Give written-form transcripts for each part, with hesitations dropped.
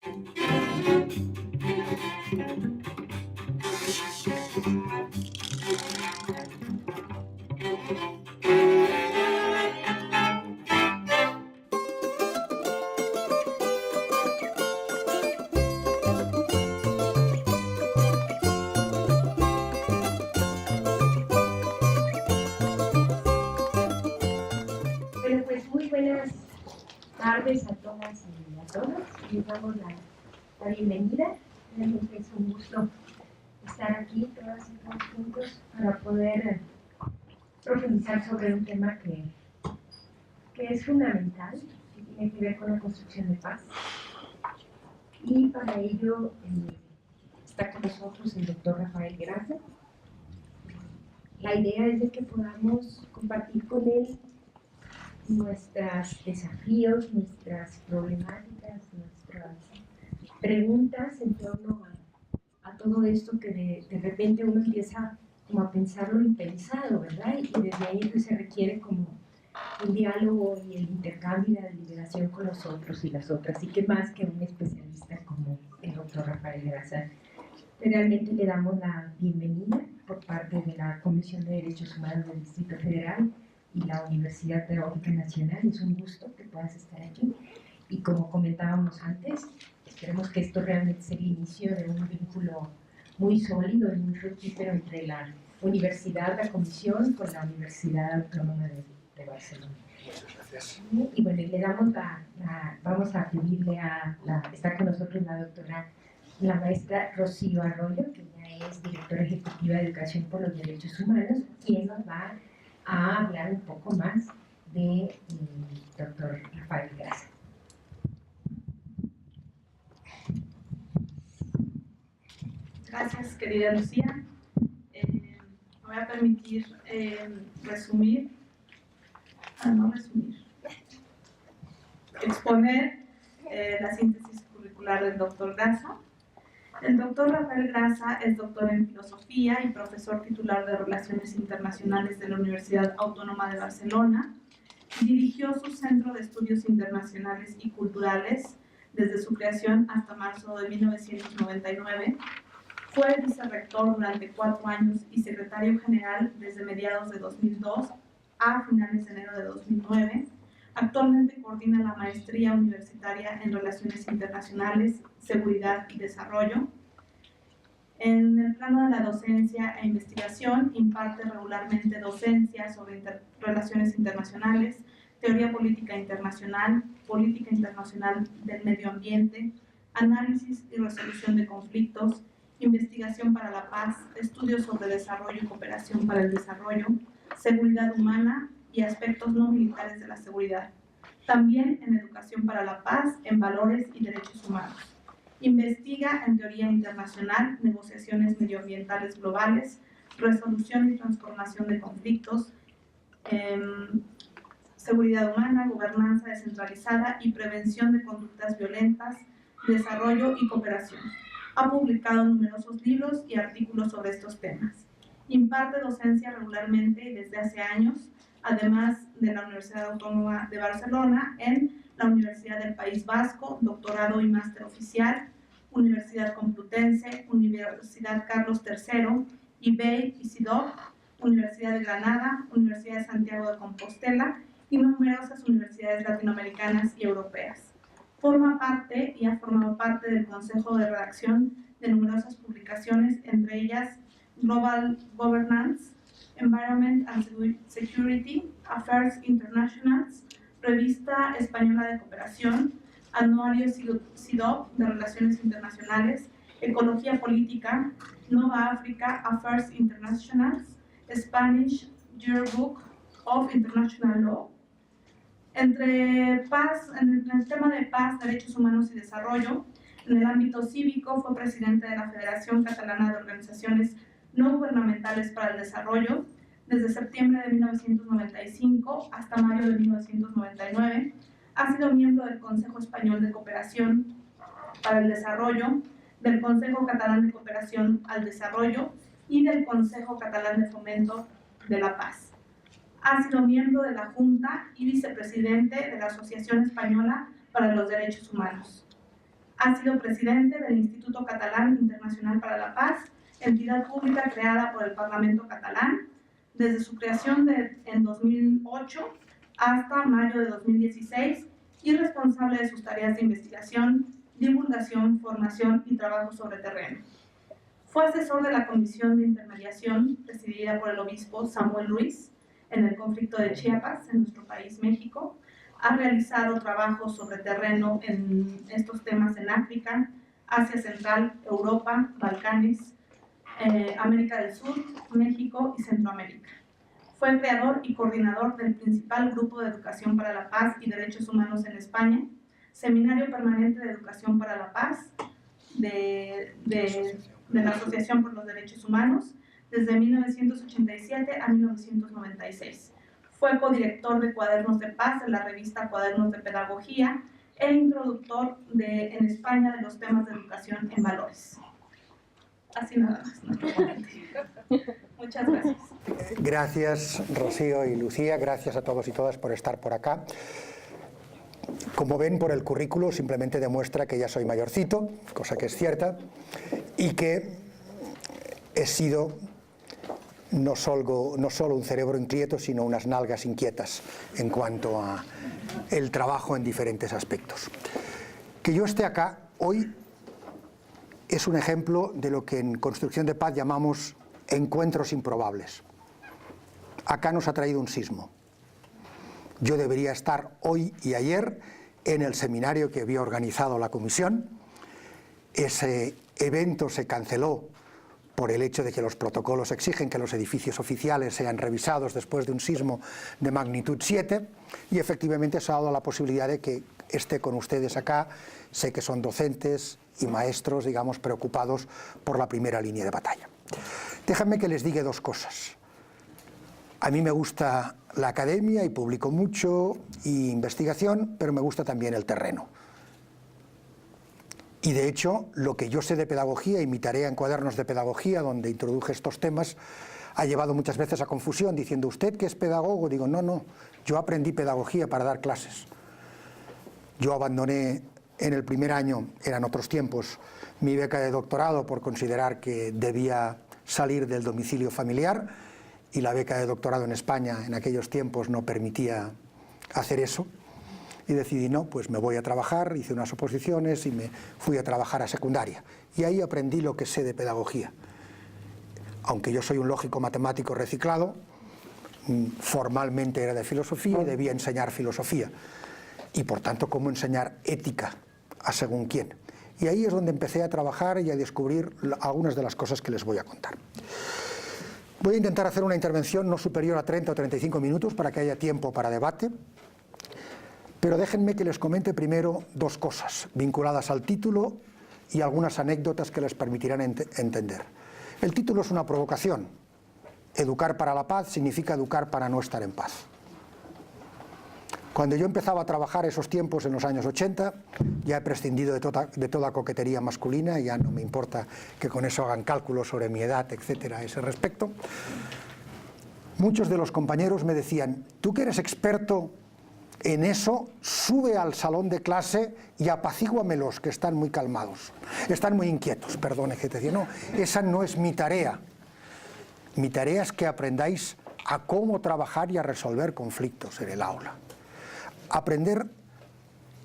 Bueno, pues muy buenas tardes a todas y a todos. Les damos la bienvenida. Realmente es un gusto estar aquí todas y todos juntos para poder profundizar sobre un tema que es fundamental, que tiene que ver con la construcción de paz. Y para ello está con nosotros el doctor Rafael Grasa. La idea es de que podamos compartir con él nuestros desafíos, nuestras problemáticas, nuestras preguntas en torno a todo esto que de repente uno empieza como a pensar lo impensado, ¿verdad? Y desde ahí pues, se requiere como el diálogo y el intercambio y la deliberación con los otros y las otras, y que más que un especialista como el doctor Rafael Grasa. Realmente le damos la bienvenida por parte de la Comisión de Derechos Humanos del Distrito Federal y la Universidad Pedagógica Nacional. Es un gusto que puedas estar aquí y, como comentábamos antes, esperemos que esto realmente sea el inicio de un vínculo muy sólido y muy fructífero entre la universidad, la comisión, con la Universidad Autónoma de Barcelona. Muchas gracias. Y bueno, le damos vamos a pedirle está con nosotros la maestra Rocío Arroyo, que ya es directora ejecutiva de Educación por los Derechos Humanos, quien nos va a hablar un poco más de doctor Rafael Grasa. Gracias, querida Lucía. Me voy a permitir exponer la síntesis curricular del doctor Grasa. El doctor Rafael Grasa es doctor en Filosofía y profesor titular de Relaciones Internacionales de la Universidad Autónoma de Barcelona. Dirigió su Centro de Estudios Internacionales y Culturales desde su creación hasta marzo de 1999. Fue vicerrector durante 4 años y secretario general desde mediados de 2002 a finales de enero de 2009. Actualmente coordina la maestría universitaria en Relaciones Internacionales, Seguridad y Desarrollo. En el plano de la docencia e investigación, imparte regularmente docencia sobre relaciones internacionales, teoría política internacional del medio ambiente, análisis y resolución de conflictos, investigación para la paz, estudios sobre desarrollo y cooperación para el desarrollo, seguridad humana y aspectos no militares de la seguridad. También en educación para la paz, en valores y derechos humanos. Investiga en teoría internacional, negociaciones medioambientales globales, resolución y transformación de conflictos, seguridad humana, gobernanza descentralizada y prevención de conductas violentas, desarrollo y cooperación. Ha publicado numerosos libros y artículos sobre estos temas. Imparte docencia regularmente y desde hace años, además de la Universidad Autónoma de Barcelona, en la Universidad del País Vasco, doctorado y máster oficial, Universidad Complutense, Universidad Carlos III, IBEI y CIDOC, Universidad de Granada, Universidad de Santiago de Compostela y numerosas universidades latinoamericanas y europeas. Forma parte y ha formado parte del Consejo de Redacción de numerosas publicaciones, entre ellas Global Governance, Environment and Security, Affairs Internationals, Revista Española de Cooperación, Anuario CIDOC de Relaciones Internacionales, Ecología Política, Nova Africa Affairs Internationals, Spanish Yearbook of International Law. En el tema de paz, derechos humanos y desarrollo, en el ámbito cívico fue presidente de la Federación Catalana de Organizaciones No Gubernamentales para el Desarrollo desde septiembre de 1995 hasta mayo de 1999. Ha sido miembro del Consejo Español de Cooperación para el Desarrollo, del Consejo Catalán de Cooperación al Desarrollo y del Consejo Catalán de Fomento de la Paz. Ha sido miembro de la Junta y vicepresidente de la Asociación Española para los Derechos Humanos. Ha sido presidente del Instituto Catalán Internacional para la Paz, entidad pública creada por el Parlamento catalán desde su creación en 2008 hasta mayo de 2016 y responsable de sus tareas de investigación, divulgación, formación y trabajo sobre terreno. Fue asesor de la Comisión de Intermediación presidida por el obispo Samuel Ruiz en el conflicto de Chiapas, en nuestro país, México. Ha realizado trabajos sobre terreno en estos temas en África, Asia Central, Europa, Balcanes, América del Sur, México y Centroamérica. Fue creador y coordinador del principal grupo de educación para la paz y derechos humanos en España, Seminario Permanente de Educación para la Paz de la Asociación por los Derechos Humanos, desde 1987 a 1996. Fue codirector de Cuadernos de Paz de la revista Cuadernos de Pedagogía e introductor en España de los temas de educación en valores. Así nada más, nuestro ponente. Muchas gracias. Gracias, Rocío y Lucía. Gracias a todos y todas por estar por acá. Como ven por el currículo, simplemente demuestra que ya soy mayorcito, cosa que es cierta, y que he sido no solo un cerebro inquieto, sino unas nalgas inquietas en cuanto a el trabajo en diferentes aspectos. Que yo esté acá hoy es un ejemplo de lo que en construcción de paz llamamos encuentros improbables. Acá nos ha traído un sismo. Yo debería estar hoy y ayer en el seminario que había organizado la comisión. Ese evento se canceló por el hecho de que los protocolos exigen que los edificios oficiales sean revisados después de un sismo de magnitud 7, y efectivamente se ha dado la posibilidad de que esté con ustedes acá. Sé que son docentes y maestros, digamos, preocupados por la primera línea de batalla. Déjenme que les diga dos cosas. A mí me gusta la academia y publico mucho y investigación, pero me gusta también el terreno. Y de hecho, lo que yo sé de pedagogía y mi tarea en Cuadernos de Pedagogía, donde introduje estos temas, ha llevado muchas veces a confusión, diciendo, ¿usted que es pedagogo? Digo, no, yo aprendí pedagogía para dar clases. Yo abandoné en el primer año, eran otros tiempos, mi beca de doctorado por considerar que debía salir del domicilio familiar, y la beca de doctorado en España en aquellos tiempos no permitía hacer eso. Y decidí, no, pues me voy a trabajar, hice unas oposiciones y me fui a trabajar a secundaria. Y ahí aprendí lo que sé de pedagogía. Aunque yo soy un lógico matemático reciclado, formalmente era de filosofía y debía enseñar filosofía. Y por tanto, cómo enseñar ética a según quién. Y ahí es donde empecé a trabajar y a descubrir algunas de las cosas que les voy a contar. Voy a intentar hacer una intervención no superior a 30 o 35 minutos para que haya tiempo para debate. Pero déjenme que les comente primero dos cosas vinculadas al título y algunas anécdotas que les permitirán entender. El título es una provocación. Educar para la paz significa educar para no estar en paz. Cuando yo empezaba a trabajar esos tiempos en los años 80, ya he prescindido de toda coquetería masculina, ya no me importa que con eso hagan cálculos sobre mi edad, etcétera, a ese respecto. Muchos de los compañeros me decían, tú que eres experto en eso, sube al salón de clase y apacíguamelos, que están muy calmados, están muy inquietos, perdone que te diga, no, esa no es mi tarea. Mi tarea es que aprendáis a cómo trabajar y a resolver conflictos en el aula. Aprender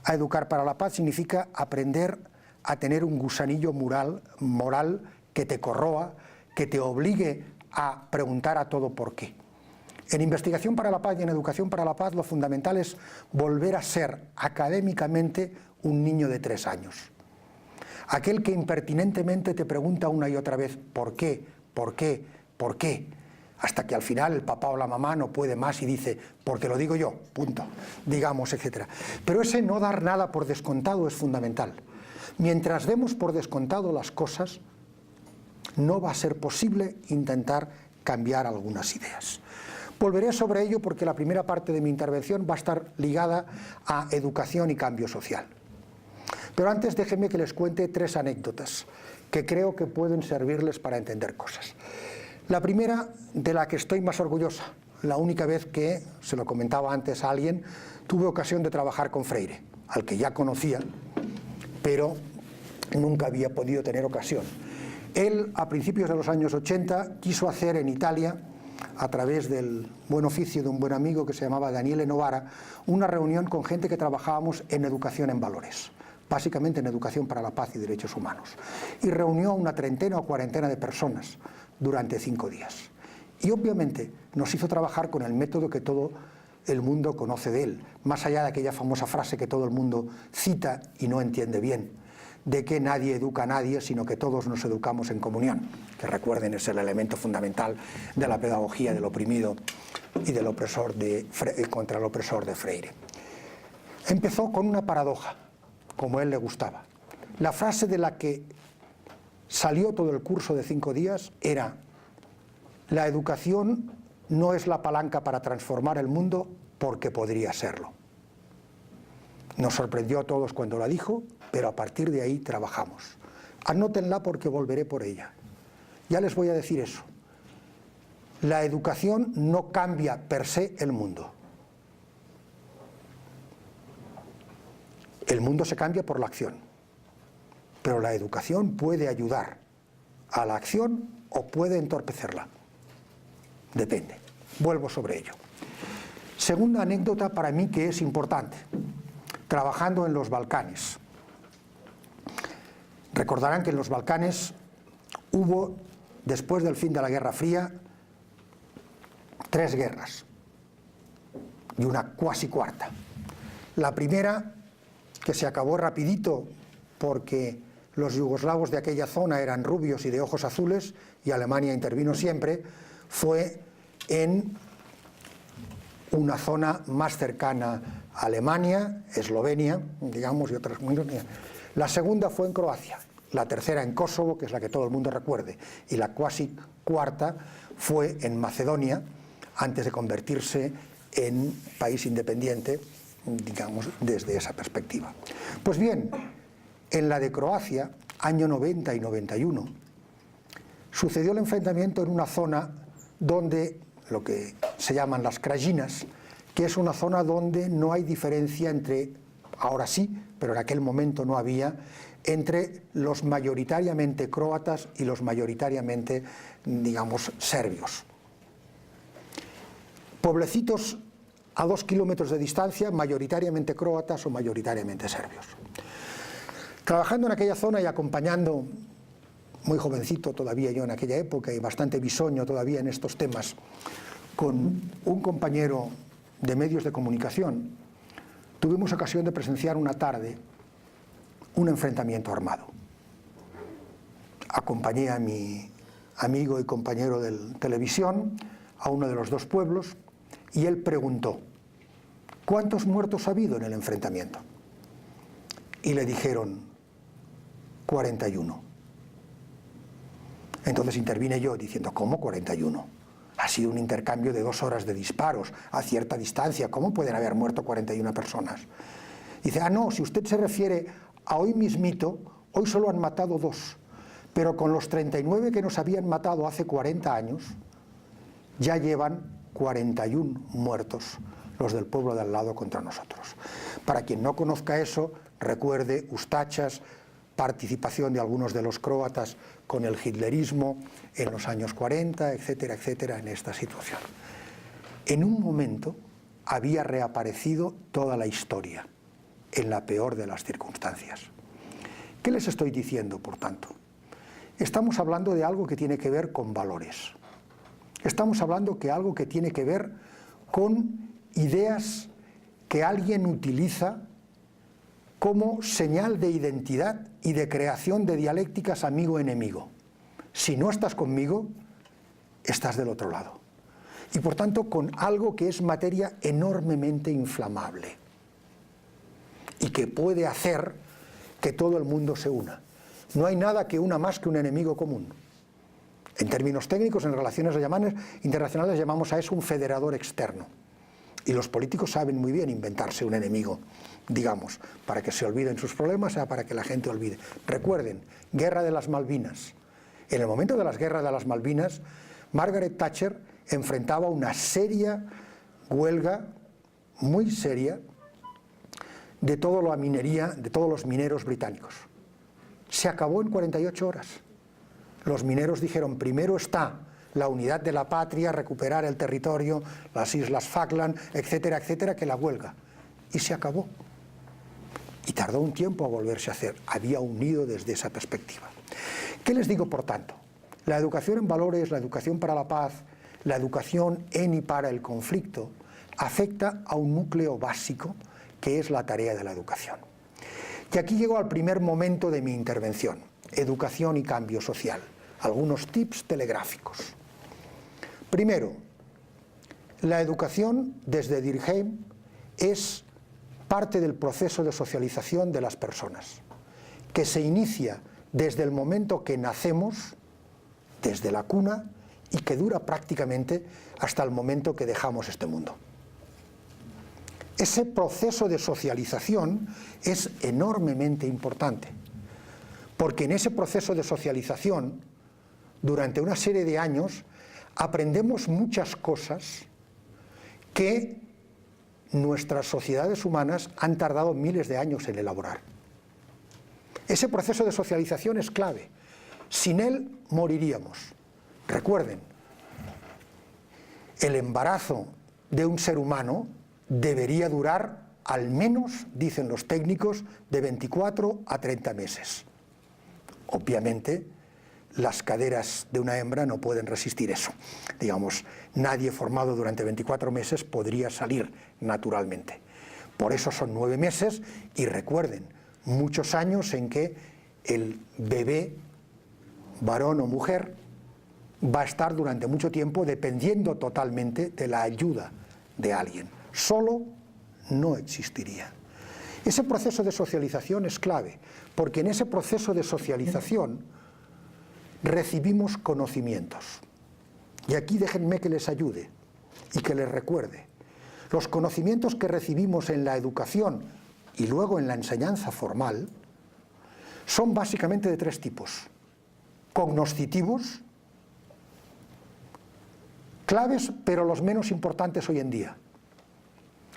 a educar para la paz significa aprender a tener un gusanillo moral que te corroa, que te obligue a preguntar a todo por qué. En investigación para la paz y en educación para la paz, lo fundamental es volver a ser académicamente un niño de 3 años. Aquel que impertinentemente te pregunta una y otra vez ¿por qué? ¿Por qué? ¿Por qué? Hasta que al final el papá o la mamá no puede más y dice porque lo digo yo, punto, digamos, etc. Pero ese no dar nada por descontado es fundamental. Mientras demos por descontado las cosas, no va a ser posible intentar cambiar algunas ideas. Volveré sobre ello porque la primera parte de mi intervención va a estar ligada a educación y cambio social. Pero antes déjenme que les cuente 3 anécdotas que creo que pueden servirles para entender cosas. La primera, de la que estoy más orgullosa, la única vez que, se lo comentaba antes a alguien, tuve ocasión de trabajar con Freire, al que ya conocía, pero nunca había podido tener ocasión. Él, a principios de los años 80, quiso hacer en Italia, a través del buen oficio de un buen amigo que se llamaba Daniele Novara, una reunión con gente que trabajábamos en educación en valores, básicamente en educación para la paz y derechos humanos. Y reunió a una treintena o cuarentena de personas durante 5 días. Y obviamente nos hizo trabajar con el método que todo el mundo conoce de él, más allá de aquella famosa frase que todo el mundo cita y no entiende bien, de que nadie educa a nadie, sino que todos nos educamos en comunión, que recuerden es el elemento fundamental de la pedagogía del oprimido y del opresor contra el opresor de Freire. Empezó con una paradoja, como a él le gustaba. La frase de la que salió todo el curso de 5 días era: la educación no es la palanca para transformar el mundo, porque podría serlo. Nos sorprendió a todos cuando la dijo, pero a partir de ahí trabajamos. Anótenla porque volveré por ella. Ya les voy a decir eso. La educación no cambia per se el mundo. El mundo se cambia por la acción, pero la educación puede ayudar a la acción o puede entorpecerla. Depende. Vuelvo sobre ello. Segunda anécdota para mí que es importante. Trabajando en los Balcanes. Recordarán que en los Balcanes hubo, después del fin de la Guerra Fría, 3 guerras y una cuasi cuarta. La primera, que se acabó rapidito porque los yugoslavos de aquella zona eran rubios y de ojos azules y Alemania intervino siempre, fue en una zona más cercana a Alemania, Eslovenia, digamos, y otras. La segunda fue en Croacia, la tercera en Kosovo, que es la que todo el mundo recuerde, y la cuasi cuarta fue en Macedonia, antes de convertirse en país independiente, digamos, desde esa perspectiva. Pues bien, en la de Croacia, año 90 y 91, sucedió el enfrentamiento en una zona donde, lo que se llaman las Krajinas, que es una zona donde no hay diferencia entre, ahora sí, pero en aquel momento no había, entre los mayoritariamente croatas y los mayoritariamente, digamos, serbios. Pueblecitos a 2 kilómetros de distancia, mayoritariamente croatas o mayoritariamente serbios. Trabajando en aquella zona y acompañando, muy jovencito todavía yo en aquella época y bastante bisoño todavía en estos temas, con un compañero de medios de comunicación, tuvimos ocasión de presenciar una tarde un enfrentamiento armado. Acompañé a mi amigo y compañero de televisión a uno de los 2 pueblos y él preguntó: ¿cuántos muertos ha habido en el enfrentamiento? Y le dijeron 41. Entonces intervine yo diciendo: ¿cómo 41? Ha sido un intercambio de 2 horas de disparos a cierta distancia. ¿Cómo pueden haber muerto 41 personas? Dice: ah, no, si usted se refiere a hoy mismito, hoy solo han matado 2, pero con los 39 que nos habían matado hace 40 años, ya llevan 41 muertos los del pueblo de al lado contra nosotros. Para quien no conozca eso, recuerde Ustachas, participación de algunos de los croatas con el hitlerismo en los años 40, etcétera, etcétera, en esta situación. En un momento había reaparecido toda la historia, en la peor de las circunstancias. ¿Qué les estoy diciendo, por tanto? Estamos hablando de algo que tiene que ver con valores. Estamos hablando de algo que tiene que ver con ideas que alguien utiliza como señal de identidad y de creación de dialécticas amigo-enemigo. Si no estás conmigo, estás del otro lado. Y por tanto con algo que es materia enormemente inflamable y que puede hacer que todo el mundo se una. No hay nada que una más que un enemigo común. En términos técnicos, en relaciones internacionales llamamos a eso un federador externo. Y los políticos saben muy bien inventarse un enemigo, digamos, para que se olviden sus problemas, o para que la gente olvide. Recuerden, Guerra de las Malvinas. En el momento de las guerras de las Malvinas, Margaret Thatcher enfrentaba una seria huelga, muy seria, de toda la minería, de todos los mineros británicos. se acabó en 48 horas. Los mineros dijeron, primero está la unidad de la patria, recuperar el territorio, las islas Falkland, etcétera, etcétera, que la huelga. Y se acabó. Y tardó un tiempo a volverse a hacer. Había unido desde esa perspectiva. ¿Qué les digo, por tanto? La educación en valores, la educación para la paz, la educación en y para el conflicto, afecta a un núcleo básico que es la tarea de la educación. Y aquí llego al primer momento de mi intervención, educación y cambio social. Algunos tips telegráficos. Primero, la educación desde Durkheim es parte del proceso de socialización de las personas, que se inicia desde el momento que nacemos, desde la cuna, y que dura prácticamente hasta el momento que dejamos este mundo. Ese proceso de socialización es enormemente importante, porque en ese proceso de socialización, durante una serie de años, aprendemos muchas cosas que nuestras sociedades humanas han tardado miles de años en elaborar. Ese proceso de socialización es clave. Sin él moriríamos. Recuerden, el embarazo de un ser humano debería durar al menos, dicen los técnicos, de 24 a 30 meses. Obviamente, las caderas de una hembra no pueden resistir eso. Digamos, nadie formado durante 24 meses podría salir naturalmente. Por eso son 9 meses y recuerden, muchos años en que el bebé, varón o mujer, va a estar durante mucho tiempo dependiendo totalmente de la ayuda de alguien. Solo no existiría. Ese proceso de socialización es clave, porque en ese proceso de socialización recibimos conocimientos. Y aquí déjenme que les ayude y que les recuerde. Los conocimientos que recibimos en la educación y luego en la enseñanza formal son básicamente de 3 tipos. Cognoscitivos, claves pero los menos importantes hoy en día.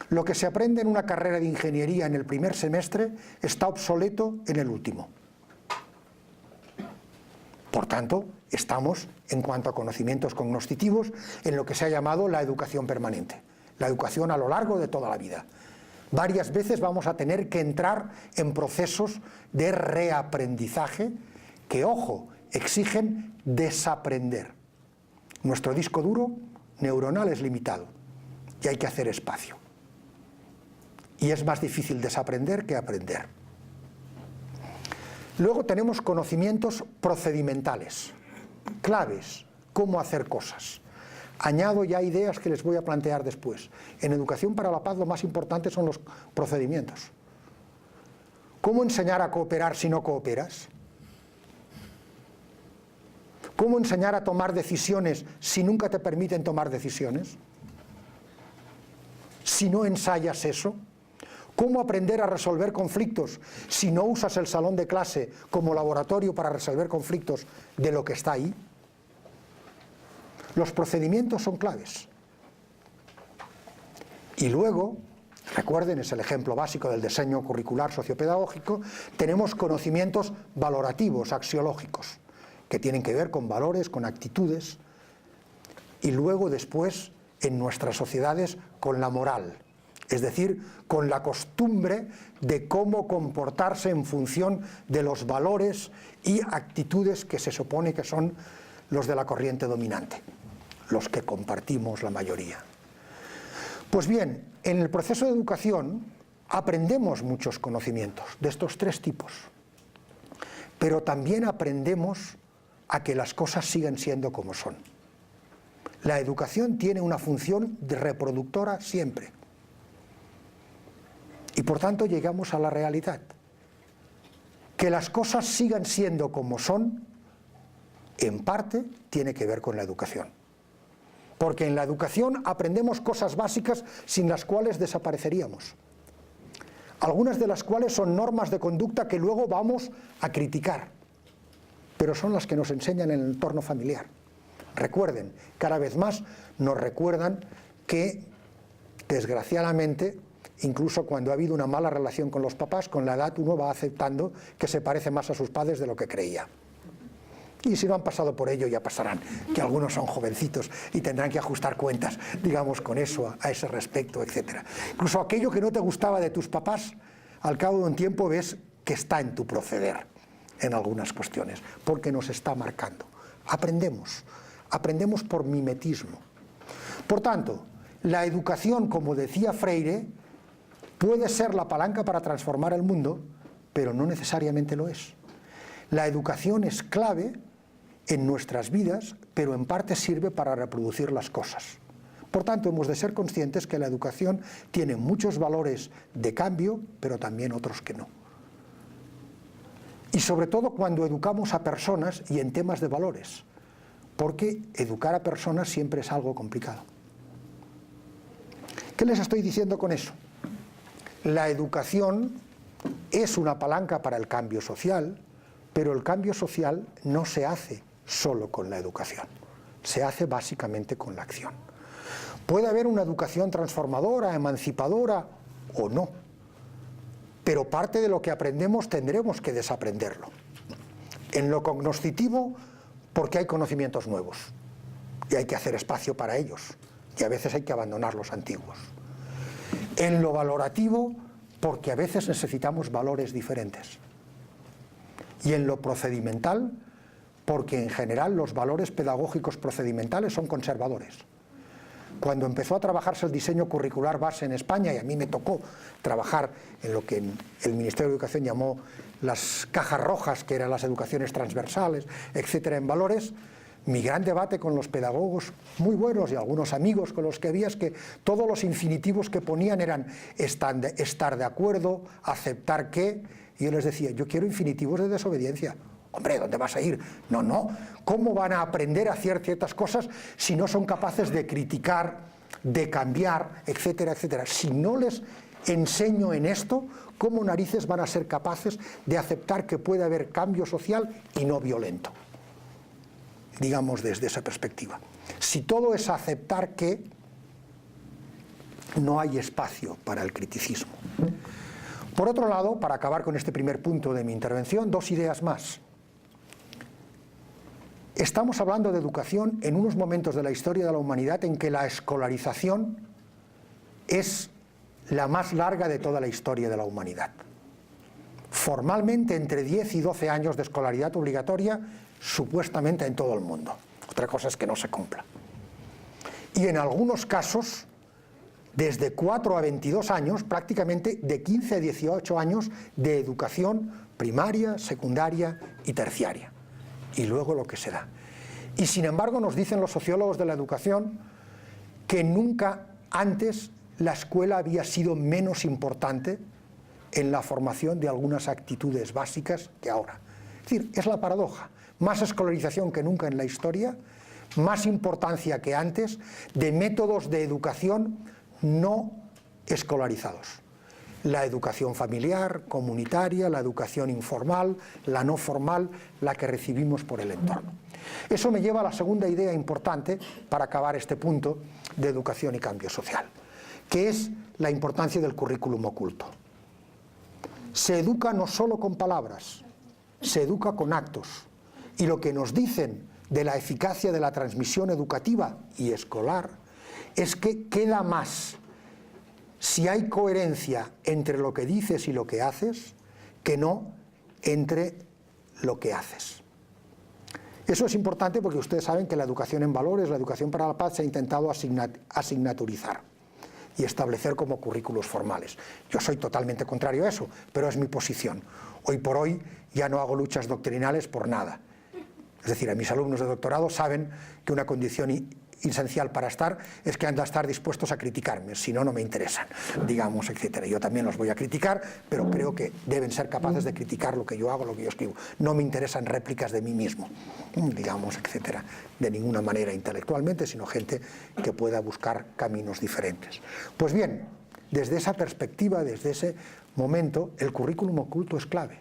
Lo que se aprende en una carrera de ingeniería en el primer semestre está obsoleto en el último. Por tanto, estamos, en cuanto a conocimientos cognoscitivos, en lo que se ha llamado la educación permanente, la educación a lo largo de toda la vida. Varias veces vamos a tener que entrar en procesos de reaprendizaje que, ojo, exigen desaprender. Nuestro disco duro neuronal es limitado y hay que hacer espacio. Y es más difícil desaprender que aprender. Luego tenemos conocimientos procedimentales, claves, cómo hacer cosas. Añado ya ideas que les voy a plantear después. En Educación para la Paz lo más importante son los procedimientos. ¿Cómo enseñar a cooperar si no cooperas? ¿Cómo enseñar a tomar decisiones si nunca te permiten tomar decisiones? Si no ensayas eso. ¿Cómo aprender a resolver conflictos si no usas el salón de clase como laboratorio para resolver conflictos de lo que está ahí? Los procedimientos son claves. Y luego, recuerden, es el ejemplo básico del diseño curricular sociopedagógico, tenemos conocimientos valorativos, axiológicos, que tienen que ver con valores, con actitudes, y luego después, en nuestras sociedades, con la moral. Es decir, con la costumbre de cómo comportarse en función de los valores y actitudes que se supone que son los de la corriente dominante, los que compartimos la mayoría. Pues bien, en el proceso de educación aprendemos muchos conocimientos de estos 3 tipos, pero también aprendemos a que las cosas sigan siendo como son. La educación tiene una función reproductora siempre. Y por tanto llegamos a la realidad. Que las cosas sigan siendo como son, en parte tiene que ver con la educación. Porque en la educación aprendemos cosas básicas sin las cuales desapareceríamos. Algunas de las cuales son normas de conducta que luego vamos a criticar, pero son las que nos enseñan en el entorno familiar. Recuerden, cada vez más nos recuerdan que, desgraciadamente, incluso cuando ha habido una mala relación con los papás, con la edad uno va aceptando que se parece más a sus padres de lo que creía. Y si no han pasado por ello, ya pasarán, que algunos son jovencitos y tendrán que ajustar cuentas, digamos, con eso, a ese respecto, etc. Incluso aquello que no te gustaba de tus papás, al cabo de un tiempo ves que está en tu proceder, en algunas cuestiones, porque nos está marcando. Aprendemos por mimetismo. Por tanto, la educación, como decía Freire, puede ser la palanca para transformar el mundo, pero no necesariamente lo es. La educación es clave en nuestras vidas, pero en parte sirve para reproducir las cosas. Por tanto, hemos de ser conscientes que la educación tiene muchos valores de cambio, pero también otros que no. Y sobre todo cuando educamos a personas y en temas de valores, porque educar a personas siempre es algo complicado. ¿Qué les estoy diciendo con eso? La educación es una palanca para el cambio social, pero el cambio social no se hace solo con la educación, se hace básicamente con la acción. Puede haber una educación transformadora, emancipadora o no, pero parte de lo que aprendemos tendremos que desaprenderlo. En lo cognoscitivo, porque hay conocimientos nuevos y hay que hacer espacio para ellos, y a veces hay que abandonar los antiguos. En lo valorativo, porque a veces necesitamos valores diferentes. Y en lo procedimental, porque en general los valores pedagógicos procedimentales son conservadores. Cuando empezó a trabajarse el diseño curricular base en España, y a mí me tocó trabajar en lo que el Ministerio de Educación llamó las cajas rojas, que eran las educaciones transversales, etcétera, en valores, mi gran debate con los pedagogos muy buenos y algunos amigos con los que había es que todos los infinitivos que ponían eran estar de acuerdo, aceptar que, y yo les decía, yo quiero infinitivos de desobediencia. Hombre, ¿dónde vas a ir? No. ¿Cómo van a aprender a hacer ciertas cosas si no son capaces de criticar, de cambiar, etcétera, etcétera? Si no les enseño en esto, ¿cómo narices van a ser capaces de aceptar que puede haber cambio social y no violento? Digamos desde esa perspectiva. Si todo es aceptar que, no hay espacio para el criticismo. Por otro lado, para acabar con este primer punto de mi intervención, dos ideas más. Estamos hablando de educación en unos momentos de la historia de la humanidad en que la escolarización es la más larga de toda la historia de la humanidad. Formalmente entre 10 y 12 años de escolaridad obligatoria, supuestamente en todo el mundo. Otra cosa es que no se cumpla. Y en algunos casos, desde 4 a 22 años, prácticamente de 15 a 18 años de educación primaria, secundaria y terciaria. Y luego lo que se da. Y sin embargo nos dicen los sociólogos de la educación que nunca antes la escuela había sido menos importante en la formación de algunas actitudes básicas que ahora. Es decir, es la paradoja. Más escolarización que nunca en la historia, más importancia que antes de métodos de educación no escolarizados. La educación familiar, comunitaria, la educación informal, la no formal, la que recibimos por el entorno. Eso me lleva a la segunda idea importante para acabar este punto de educación y cambio social, que es la importancia del currículum oculto. Se educa no solo con palabras, se educa con actos. Y lo que nos dicen de la eficacia de la transmisión educativa y escolar es que queda más si hay coherencia entre lo que dices y lo que haces, que no entre lo que haces. Eso es importante porque ustedes saben que la educación en valores, la educación para la paz, se ha intentado asignaturizar y establecer como currículos formales. Yo soy totalmente contrario a eso, pero es mi posición. Hoy por hoy ya no hago luchas doctrinales por nada. Es decir, a mis alumnos de doctorado saben que una condición esencial para estar es que han de estar dispuestos a criticarme, si no, no me interesan, digamos, etcétera. Yo también los voy a criticar, pero creo que deben ser capaces de criticar lo que yo hago, lo que yo escribo. No me interesan réplicas de mí mismo, digamos, etcétera, de ninguna manera intelectualmente, sino gente que pueda buscar caminos diferentes. Pues bien, desde esa perspectiva, desde ese momento, el currículum oculto es clave.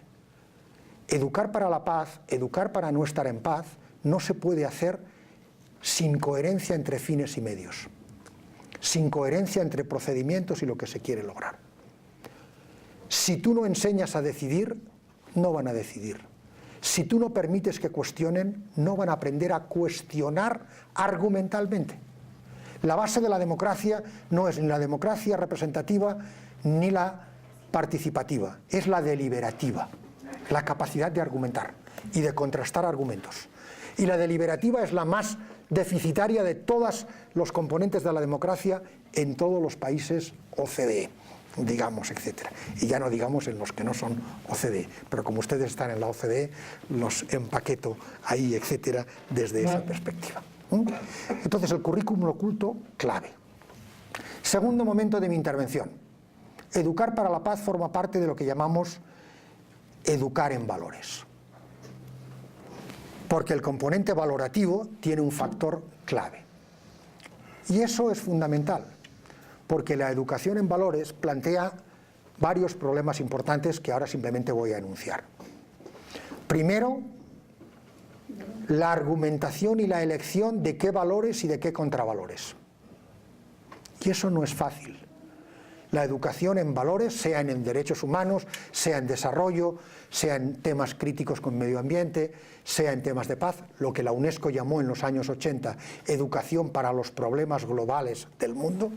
Educar para la paz, educar para no estar en paz, no se puede hacer sin coherencia entre fines y medios, sin coherencia entre procedimientos y lo que se quiere lograr. Si tú no enseñas a decidir, no van a decidir. Si tú no permites que cuestionen, no van a aprender a cuestionar argumentalmente. La base de la democracia no es ni la democracia representativa ni la participativa, es la deliberativa, la capacidad de argumentar y de contrastar argumentos. Y la deliberativa es la más deficitaria de todos los componentes de la democracia en todos los países OCDE, digamos, etc. Y ya no digamos en los que no son OCDE, pero como ustedes están en la OCDE, los empaqueto ahí, etc., desde esa perspectiva. Entonces, el currículum oculto, clave. Segundo momento de mi intervención. Educar para la paz forma parte de lo que llamamos educar en valores. Porque el componente valorativo tiene un factor clave. Y eso es fundamental, porque la educación en valores plantea varios problemas importantes que ahora simplemente voy a enunciar. Primero, la argumentación y la elección de qué valores y de qué contravalores. Y eso no es fácil. La educación en valores, sea en derechos humanos, sea en desarrollo, sea en temas críticos con medio ambiente, sea en temas de paz, lo que la UNESCO llamó en los años 80 educación para los problemas globales del mundo,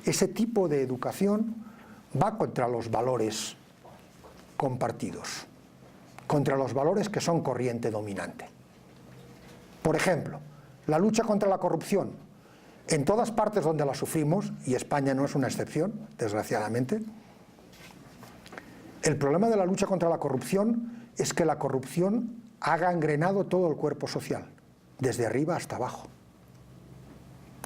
ese tipo de educación va contra los valores compartidos, contra los valores que son corriente dominante. Por ejemplo, la lucha contra la corrupción. En todas partes donde la sufrimos, y España no es una excepción, desgraciadamente, el problema de la lucha contra la corrupción es que la corrupción ha gangrenado todo el cuerpo social, desde arriba hasta abajo.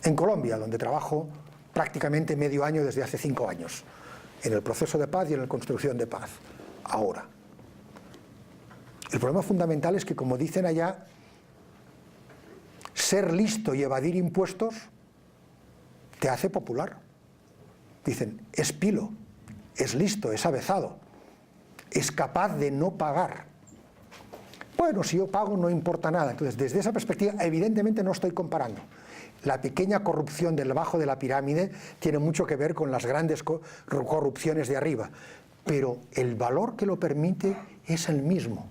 En Colombia, donde trabajo prácticamente medio año desde hace 5 años, en el proceso de paz y en la construcción de paz, ahora. El problema fundamental es que, como dicen allá, ser listo y evadir impuestos te hace popular. Dicen, es pilo, es listo, es avezado, es capaz de no pagar. Bueno, si yo pago no importa nada. Entonces, desde esa perspectiva, evidentemente no estoy comparando. La pequeña corrupción del bajo de la pirámide tiene mucho que ver con las grandes corrupciones de arriba, pero el valor que lo permite es el mismo.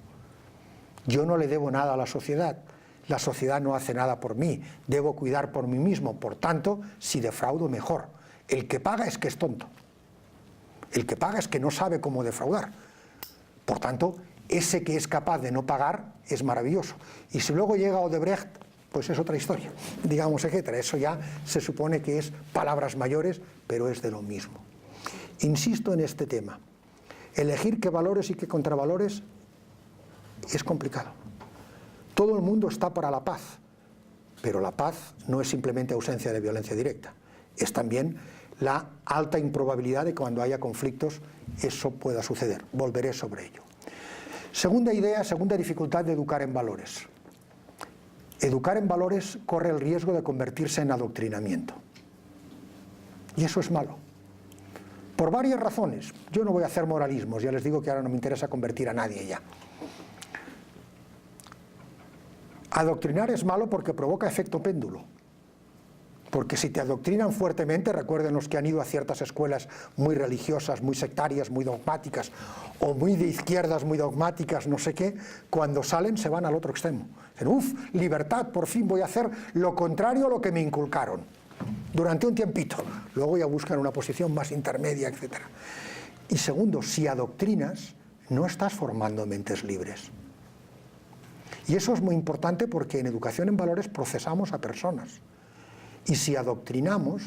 Yo no le debo nada a la sociedad no hace nada por mí, debo cuidar por mí mismo, por tanto, si defraudo, mejor. El que paga es que es tonto, el que paga es que no sabe cómo defraudar. Por tanto, ese que es capaz de no pagar es maravilloso. Y si luego llega Odebrecht, pues es otra historia, digamos, etcétera. Eso ya se supone que es palabras mayores, pero es de lo mismo. Insisto en este tema. Elegir qué valores y qué contravalores es complicado. Todo el mundo está para la paz, pero la paz no es simplemente ausencia de violencia directa, es también la alta improbabilidad de que cuando haya conflictos eso pueda suceder. Volveré sobre ello. Segunda idea, segunda dificultad de educar en valores. Educar en valores corre el riesgo de convertirse en adoctrinamiento. Y eso es malo. Por varias razones. Yo no voy a hacer moralismos, ya les digo que ahora no me interesa convertir a nadie ya. Adoctrinar es malo porque provoca efecto péndulo. Porque si te adoctrinan fuertemente, recuerden los que han ido a ciertas escuelas muy religiosas, muy sectarias, muy dogmáticas, o muy de izquierdas, muy dogmáticas, no sé qué, cuando salen se van al otro extremo. Dicen, ¡uf! Libertad, por fin voy a hacer lo contrario a lo que me inculcaron. Durante un tiempito. Luego ya buscan una posición más intermedia, etc. Y segundo, si adoctrinas, no estás formando mentes libres. Y eso es muy importante porque en educación en valores procesamos a personas. Y si adoctrinamos,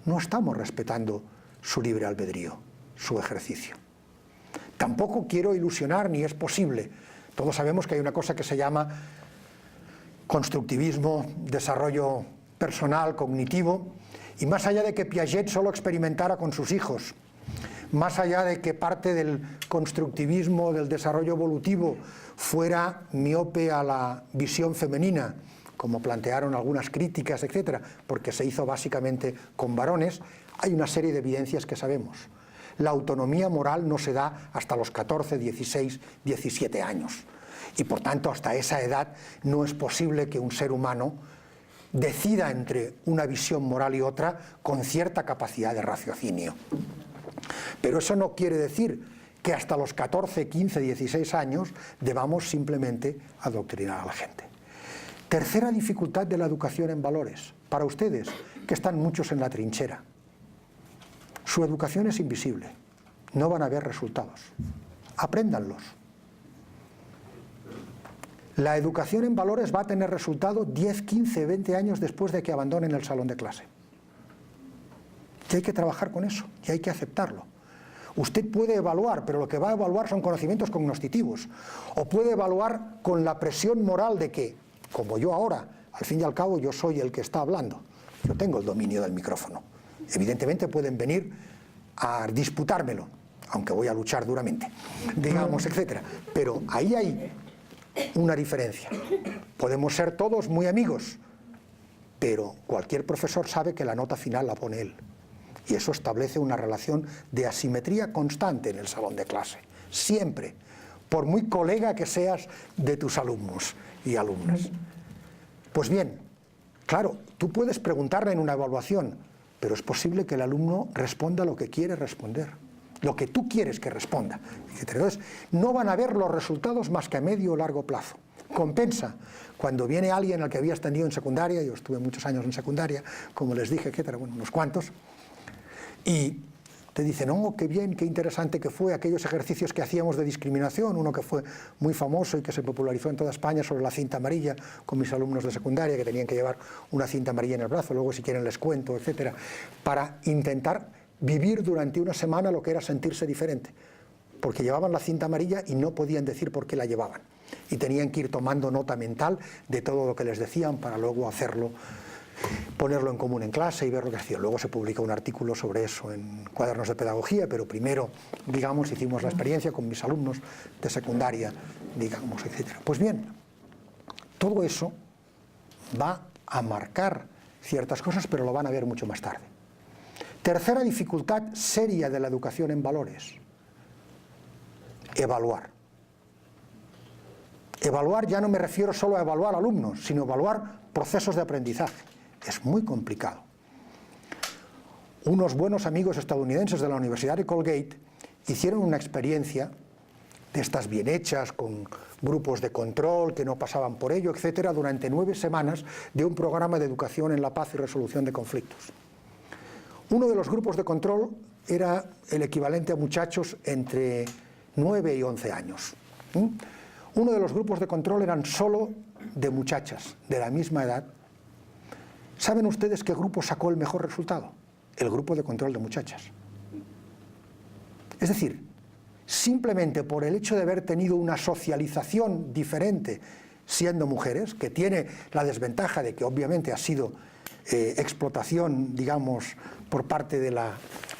no estamos respetando su libre albedrío, su ejercicio. Tampoco quiero ilusionar, ni es posible. Todos sabemos que hay una cosa que se llama constructivismo, desarrollo personal, cognitivo, y más allá de que Piaget solo experimentara con sus hijos, más allá de que parte del constructivismo, del desarrollo evolutivo, fuera miope a la visión femenina, como plantearon algunas críticas, etcétera, porque se hizo básicamente con varones, hay una serie de evidencias que sabemos. La autonomía moral no se da hasta los 14, 16, 17 años. Y por tanto, hasta esa edad no es posible que un ser humano decida entre una visión moral y otra con cierta capacidad de raciocinio. Pero eso no quiere decir que hasta los 14, 15, 16 años debamos simplemente adoctrinar a la gente. Tercera dificultad de la educación en valores, para ustedes, que están muchos en la trinchera. Su educación es invisible, no van a ver resultados. Apréndanlos. La educación en valores va a tener resultado 10, 15, 20 años después de que abandonen el salón de clase. Y hay que trabajar con eso, y hay que aceptarlo. Usted puede evaluar, pero lo que va a evaluar son conocimientos cognitivos. O puede evaluar con la presión moral de que, como yo ahora, al fin y al cabo yo soy el que está hablando. Yo tengo el dominio del micrófono. Evidentemente pueden venir a disputármelo, aunque voy a luchar duramente, digamos, etcétera. Pero ahí hay una diferencia. Podemos ser todos muy amigos, pero cualquier profesor sabe que la nota final la pone él. Y eso establece una relación de asimetría constante en el salón de clase. Siempre. Por muy colega que seas de tus alumnos y alumnas. Pues bien, claro, tú puedes preguntarle en una evaluación, pero es posible que el alumno responda lo que quiere responder, lo que tú quieres que responda, etc. Entonces, no van a ver los resultados más que a medio o largo plazo. Compensa cuando viene alguien al que habías tenido en secundaria, yo estuve muchos años en secundaria, como les dije, etcétera, bueno, unos cuantos, y te dicen, oh, qué bien, qué interesante que fue aquellos ejercicios que hacíamos de discriminación, uno que fue muy famoso y que se popularizó en toda España sobre la cinta amarilla, con mis alumnos de secundaria que tenían que llevar una cinta amarilla en el brazo, luego si quieren les cuento, etcétera, para intentar vivir durante una semana lo que era sentirse diferente, porque llevaban la cinta amarilla y no podían decir por qué la llevaban, y tenían que ir tomando nota mental de todo lo que les decían para luego hacerlo, ponerlo en común en clase y ver lo que hacía. Luego se publica un artículo sobre eso en Cuadernos de Pedagogía, pero primero, digamos, hicimos la experiencia con mis alumnos de secundaria, digamos, etc. Pues bien, todo eso va a marcar ciertas cosas, pero lo van a ver mucho más tarde. Tercera dificultad seria de la educación en valores: evaluar. Evaluar, ya no me refiero solo a evaluar alumnos, sino evaluar procesos de aprendizaje. Es muy complicado. Unos buenos amigos estadounidenses de la Universidad de Colgate hicieron una experiencia de estas bien hechas, con grupos de control que no pasaban por ello, etcétera, durante 9 semanas de un programa de educación en la paz y resolución de conflictos. Uno de los grupos de control era el equivalente a muchachos entre 9 y 11 años. Uno de los grupos de control eran solo de muchachas de la misma edad. ¿Saben ustedes qué grupo sacó el mejor resultado? El grupo de control de muchachas. Es decir, simplemente por el hecho de haber tenido una socialización diferente siendo mujeres, que tiene la desventaja de que obviamente ha sido explotación, digamos, por parte de la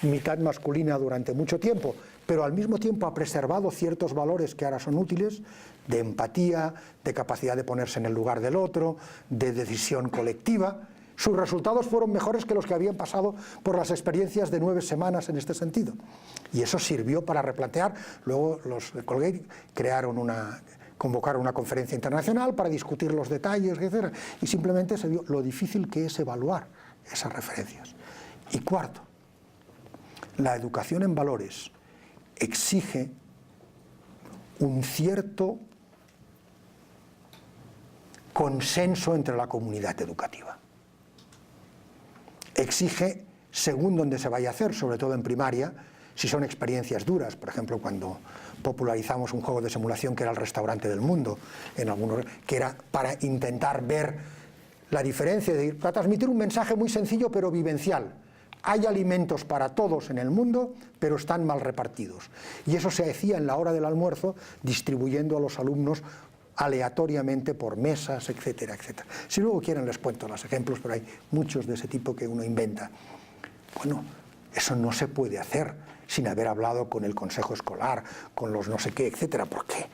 mitad masculina durante mucho tiempo, pero al mismo tiempo ha preservado ciertos valores que ahora son útiles, de empatía, de capacidad de ponerse en el lugar del otro, de decisión colectiva. Sus resultados fueron mejores que los que habían pasado por las experiencias de 9 semanas en este sentido. Y eso sirvió para replantear. Luego los de Colgate convocaron una conferencia internacional para discutir los detalles, etc. Y simplemente se vio lo difícil que es evaluar esas referencias. Y cuarto, la educación en valores exige un cierto consenso entre la comunidad educativa. Exige, según donde se vaya a hacer, sobre todo en primaria, si son experiencias duras, por ejemplo, cuando popularizamos un juego de simulación que era el restaurante del mundo, que era para intentar ver la diferencia, para transmitir un mensaje muy sencillo pero vivencial. Hay alimentos para todos en el mundo, pero están mal repartidos. Y eso se hacía en la hora del almuerzo, distribuyendo a los alumnos aleatoriamente por mesas, etcétera, etcétera. Si luego quieren les cuento los ejemplos, pero hay muchos de ese tipo que uno inventa. Bueno, eso no se puede hacer sin haber hablado con el consejo escolar, con los no sé qué, etcétera, porque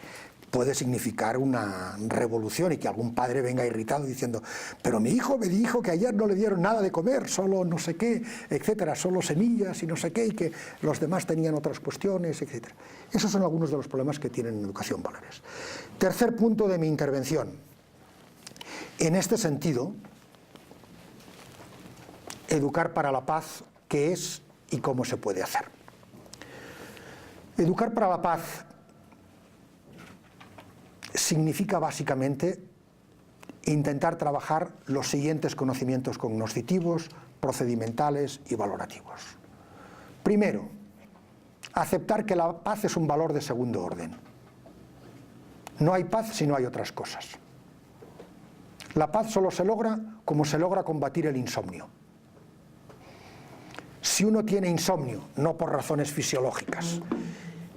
puede significar una revolución y que algún padre venga irritado diciendo, pero mi hijo me dijo que ayer no le dieron nada de comer, solo no sé qué, etcétera, solo semillas y no sé qué, y que los demás tenían otras cuestiones, etcétera. Esos son algunos de los problemas que tienen en educación valores. Tercer punto de mi intervención. En este sentido, educar para la paz, ¿qué es y cómo se puede hacer? Educar para la paz significa básicamente intentar trabajar los siguientes conocimientos cognoscitivos, procedimentales y valorativos. Primero, aceptar que la paz es un valor de segundo orden. No hay paz si no hay otras cosas. La paz solo se logra como se logra combatir el insomnio. Si uno tiene insomnio, no por razones fisiológicas,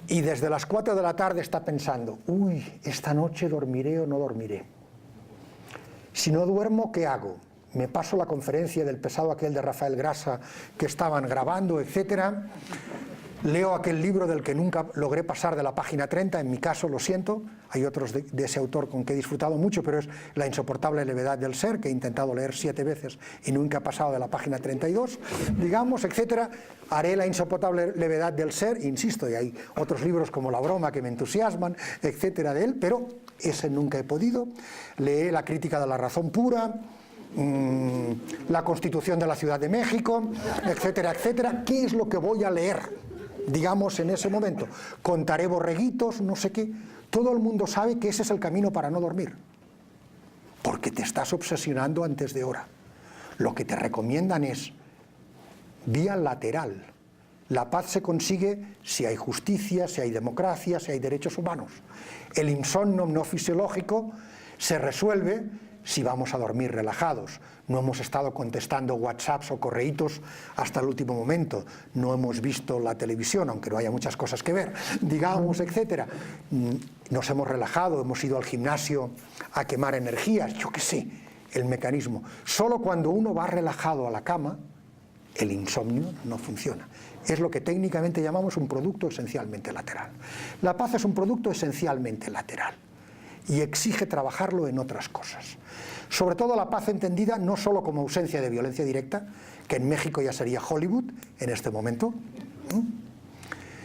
y desde las 4 de la tarde está pensando, uy, esta noche dormiré o no dormiré. Si no duermo, ¿qué hago? Me paso la conferencia del pesado aquel de Rafael Grasa que estaban grabando, etcétera. Leo aquel libro del que nunca logré pasar de la página 30, en mi caso, lo siento, hay otros de ese autor con que he disfrutado mucho, pero es La insoportable levedad del ser, que he intentado leer 7 veces y nunca he pasado de la página 32, digamos, etcétera. Haré La insoportable levedad del ser, insisto, y hay otros libros como La broma que me entusiasman, etcétera, de él, pero ese nunca he podido. Leí La crítica de la razón pura, La Constitución de la Ciudad de México, etcétera, etcétera. ¿Qué es lo que voy a leer? Digamos, en ese momento, contaré borreguitos, no sé qué. Todo el mundo sabe que ese es el camino para no dormir, porque te estás obsesionando antes de hora. Lo que te recomiendan es vía lateral. La paz se consigue si hay justicia, si hay democracia, si hay derechos humanos. El insomnio no fisiológico se resuelve si vamos a dormir relajados. No hemos estado contestando WhatsApps o correitos hasta el último momento, no hemos visto la televisión, aunque no haya muchas cosas que ver, digamos, etcétera. Nos hemos relajado, hemos ido al gimnasio a quemar energías, yo qué sé, el mecanismo. Solo cuando uno va relajado a la cama, el insomnio no funciona. Es lo que técnicamente llamamos un producto esencialmente lateral. La paz es un producto esencialmente lateral y exige trabajarlo en otras cosas. Sobre todo la paz entendida no solo como ausencia de violencia directa, que en México ya sería Hollywood en este momento,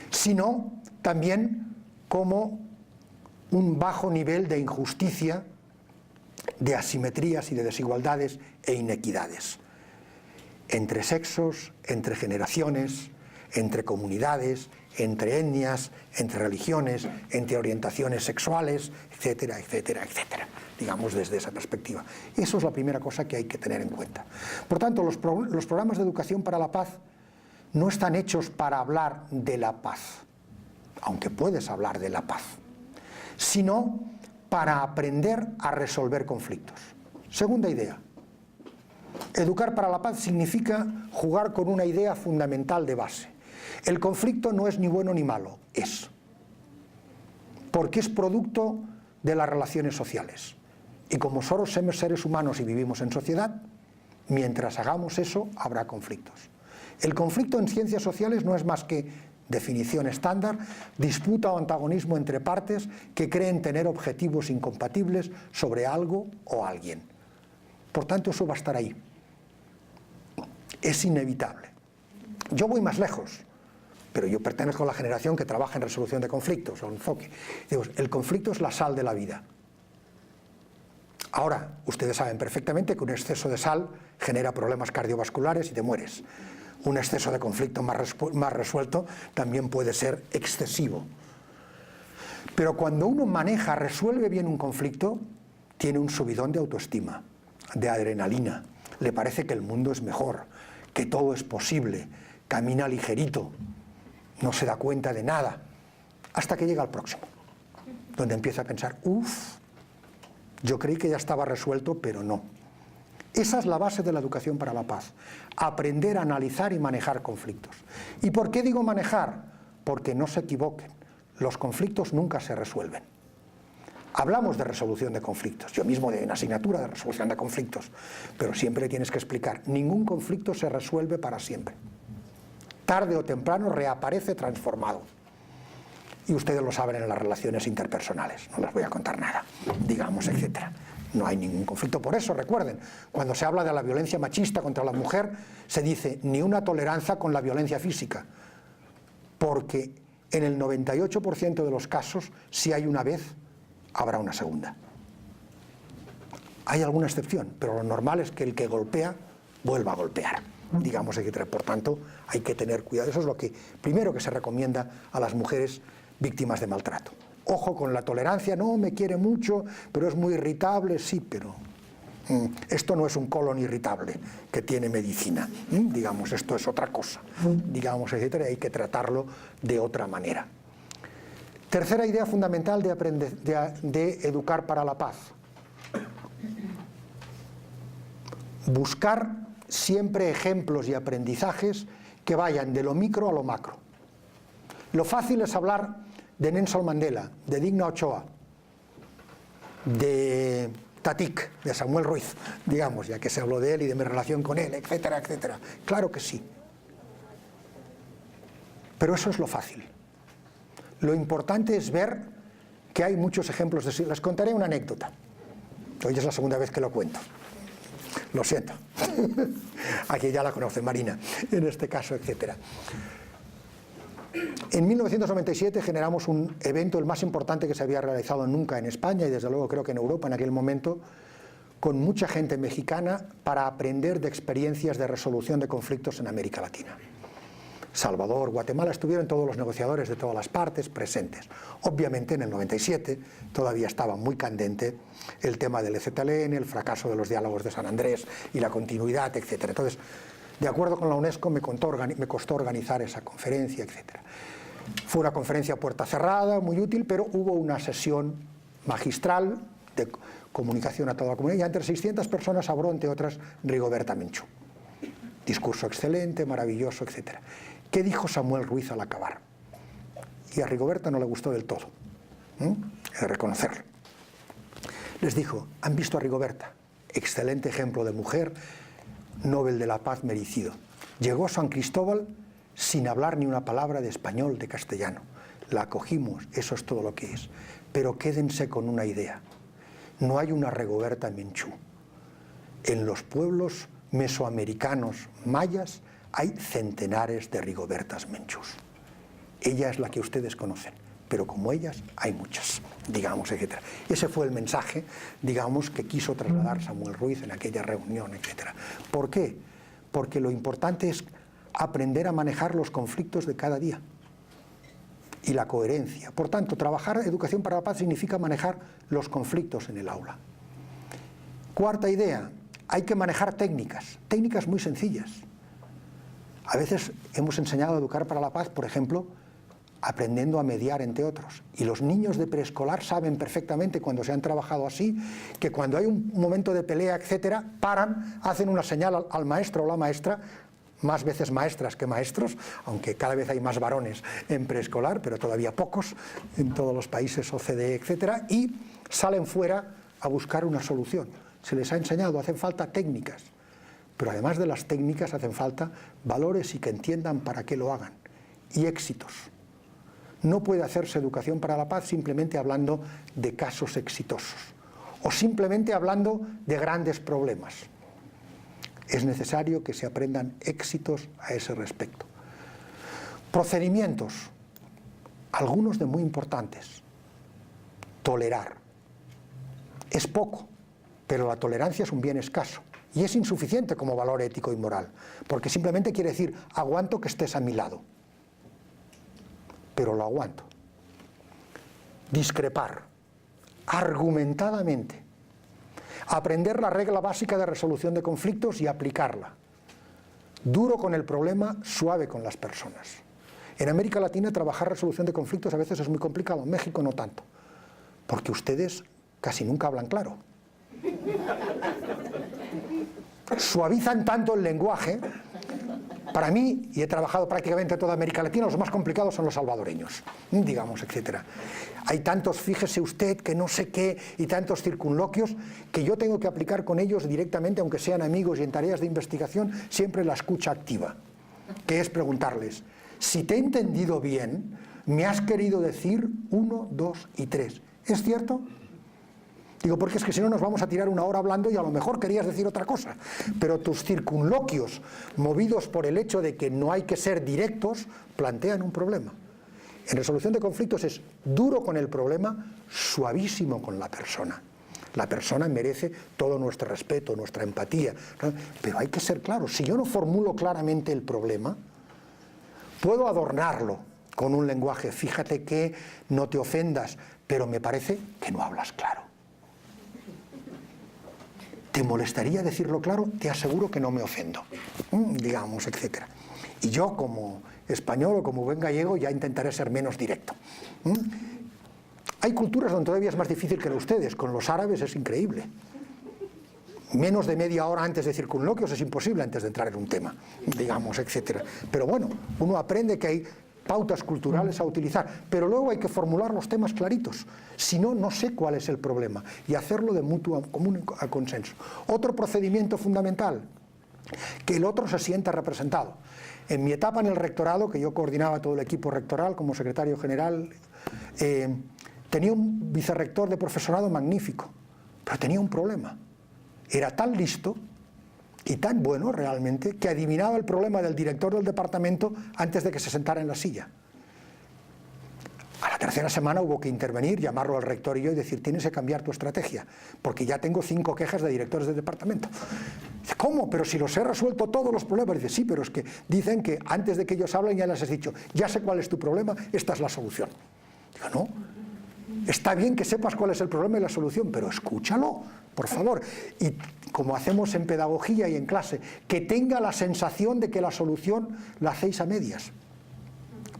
sino también como un bajo nivel de injusticia, de asimetrías y de desigualdades e inequidades, entre sexos, entre generaciones, entre comunidades, entre etnias, entre religiones, entre orientaciones sexuales, etcétera, etcétera, etcétera. Digamos, desde esa perspectiva. Eso es la primera cosa que hay que tener en cuenta. Por tanto, los programas de educación para la paz no están hechos para hablar de la paz, aunque puedes hablar de la paz, sino para aprender a resolver conflictos. Segunda idea. Educar para la paz significa jugar con una idea fundamental de base. El conflicto no es ni bueno ni malo, es. Porque es producto de las relaciones sociales. Y como solo somos seres humanos y vivimos en sociedad, mientras hagamos eso, habrá conflictos. El conflicto en ciencias sociales no es más que definición estándar, disputa o antagonismo entre partes que creen tener objetivos incompatibles sobre algo o alguien. Por tanto, eso va a estar ahí. Es inevitable. Yo voy más lejos, pero yo pertenezco a la generación que trabaja en resolución de conflictos, o enfoque. Digo, el conflicto es la sal de la vida. Ahora, ustedes saben perfectamente que un exceso de sal genera problemas cardiovasculares y te mueres. Un exceso de conflicto más resuelto también puede ser excesivo. Pero cuando uno resuelve bien un conflicto, tiene un subidón de autoestima, de adrenalina. Le parece que el mundo es mejor, que todo es posible, camina ligerito, no se da cuenta de nada, hasta que llega al próximo, donde empieza a pensar, yo creí que ya estaba resuelto, pero no. Esa es la base de la educación para la paz, aprender a analizar y manejar conflictos. ¿Y por qué digo manejar? Porque no se equivoquen, los conflictos nunca se resuelven. Hablamos de resolución de conflictos, yo mismo de una asignatura de resolución de conflictos, pero siempre tienes que explicar, ningún conflicto se resuelve para siempre. Tarde o temprano reaparece transformado. Y ustedes lo saben en las relaciones interpersonales, no les voy a contar nada, digamos, etcétera. No hay ningún conflicto. Por eso, recuerden, cuando se habla de la violencia machista contra la mujer, se dice ni una tolerancia con la violencia física, porque en el 98% de los casos, si hay una vez, habrá una segunda. Hay alguna excepción, pero lo normal es que el que golpea vuelva a golpear. digamos, etc. Por tanto, hay que tener cuidado. Eso es lo que primero que se recomienda a las mujeres víctimas de maltrato. Ojo con la tolerancia, no, me quiere mucho, pero es muy irritable, sí, pero esto no es un colon irritable que tiene medicina, digamos, esto es otra cosa, digamos, etc. Hay que tratarlo de otra manera. Tercera idea fundamental de educar para la paz. Buscar siempre ejemplos y aprendizajes que vayan de lo micro a lo macro. Lo fácil es hablar de Nelson Mandela, de Digna Ochoa, de Tatik, de Samuel Ruiz, digamos, ya que se habló de él y de mi relación con él, etcétera, etcétera. Claro que sí. Pero eso es lo fácil. Lo importante es ver que hay muchos ejemplos de sí. Les contaré una anécdota. Hoy es la segunda vez que lo cuento. Lo siento. Aquí ya la conoce Marina, en este caso, etcétera. En 1997 generamos un evento, el más importante que se había realizado nunca en España y desde luego creo que en Europa en aquel momento, con mucha gente mexicana para aprender de experiencias de resolución de conflictos en América Latina. Salvador, Guatemala, estuvieron todos los negociadores de todas las partes presentes. Obviamente en el 97 todavía estaba muy candente el tema del EZLN, el fracaso de los diálogos de San Andrés y la continuidad, etc. Entonces, de acuerdo con la UNESCO, me costó organizar esa conferencia, etc. Fue una conferencia a puerta cerrada, muy útil, pero hubo una sesión magistral de comunicación a toda la comunidad y entre 600 personas habló, entre otras, Rigoberta Menchú. Discurso excelente, maravilloso, etc. ¿Qué dijo Samuel Ruiz al acabar? Y a Rigoberta no le gustó del todo. He de reconocerlo. Les dijo, ¿han visto a Rigoberta? Excelente ejemplo de mujer, Nobel de la Paz merecido. Llegó a San Cristóbal sin hablar ni una palabra de español, de castellano. La acogimos, eso es todo lo que es. Pero quédense con una idea. No hay una Rigoberta Menchú. En los pueblos mesoamericanos mayas hay centenares de Rigobertas Menchús. Ella es la que ustedes conocen, pero como ellas hay muchas, digamos, etc. Ese fue el mensaje, digamos, que quiso trasladar Samuel Ruiz en aquella reunión, etc. ¿Por qué? Porque lo importante es aprender a manejar los conflictos de cada día y la coherencia. Por tanto, trabajar educación para la paz significa manejar los conflictos en el aula. Cuarta idea, hay que manejar técnicas muy sencillas. A veces hemos enseñado a educar para la paz, por ejemplo, aprendiendo a mediar entre otros. Y los niños de preescolar saben perfectamente cuando se han trabajado así, que cuando hay un momento de pelea, etcétera, paran, hacen una señal al maestro o la maestra, más veces maestras que maestros, aunque cada vez hay más varones en preescolar, pero todavía pocos en todos los países OCDE, etcétera, y salen fuera a buscar una solución. Se les ha enseñado, hacen falta técnicas, pero además de las técnicas hacen falta valores y que entiendan para qué lo hagan, y éxitos. No puede hacerse educación para la paz simplemente hablando de casos exitosos o simplemente hablando de grandes problemas. Es necesario que se aprendan éxitos a ese respecto. Procedimientos, algunos de muy importantes. Tolerar. Es poco, pero la tolerancia es un bien escaso y es insuficiente como valor ético y moral, porque simplemente quiere decir, aguanto que estés a mi lado, pero lo aguanto. Discrepar, argumentadamente. Aprender la regla básica de resolución de conflictos y aplicarla. Duro con el problema, suave con las personas. En América Latina trabajar resolución de conflictos a veces es muy complicado, en México no tanto, porque ustedes casi nunca hablan claro. Suavizan tanto el lenguaje. Para mí, y he trabajado prácticamente toda América Latina, los más complicados son los salvadoreños, digamos, etcétera. Hay tantos, fíjese usted, que no sé qué, y tantos circunloquios, que yo tengo que aplicar con ellos directamente, aunque sean amigos y en tareas de investigación, siempre la escucha activa, que es preguntarles, si te he entendido bien, me has querido decir 1, 2 y 3. ¿Es cierto? Digo, porque es que si no nos vamos a tirar una hora hablando y a lo mejor querías decir otra cosa. Pero tus circunloquios, movidos por el hecho de que no hay que ser directos, plantean un problema. En resolución de conflictos es duro con el problema, suavísimo con la persona. La persona merece todo nuestro respeto, nuestra empatía, ¿no? Pero hay que ser claros. Si yo no formulo claramente el problema, puedo adornarlo con un lenguaje, fíjate que no te ofendas, pero me parece que no hablas claro. ¿Te molestaría decirlo claro? Te aseguro que no me ofendo, digamos, etc. Y yo, como español o como buen gallego, ya intentaré ser menos directo. Hay culturas donde todavía es más difícil que ustedes. Con los árabes es increíble. Menos de media hora antes de circunloquios es imposible antes de entrar en un tema, digamos, etc. Pero bueno, uno aprende que hay pautas culturales a utilizar, pero luego hay que formular los temas claritos. Si no, no sé cuál es el problema, y hacerlo de mutuo común a consenso. Otro procedimiento fundamental, que el otro se sienta representado. En mi etapa en el rectorado, que yo coordinaba todo el equipo rectoral como secretario general, tenía un vicerrector de profesorado magnífico, pero tenía un problema. Era tan listo y tan bueno realmente que adivinaba el problema del director del departamento antes de que se sentara en la silla. A la tercera semana hubo que intervenir, llamarlo al rector y yo y decir, tienes que cambiar tu estrategia, porque ya tengo 5 quejas de directores del departamento. Dice, ¿cómo? Pero si los he resuelto todos los problemas. Dice, sí, pero es que dicen que antes de que ellos hablen ya les has dicho, ya sé cuál es tu problema, esta es la solución. Digo, no, está bien que sepas cuál es el problema y la solución, pero escúchalo, por favor. Y como hacemos en pedagogía y en clase, que tenga la sensación de que la solución la hacéis a medias.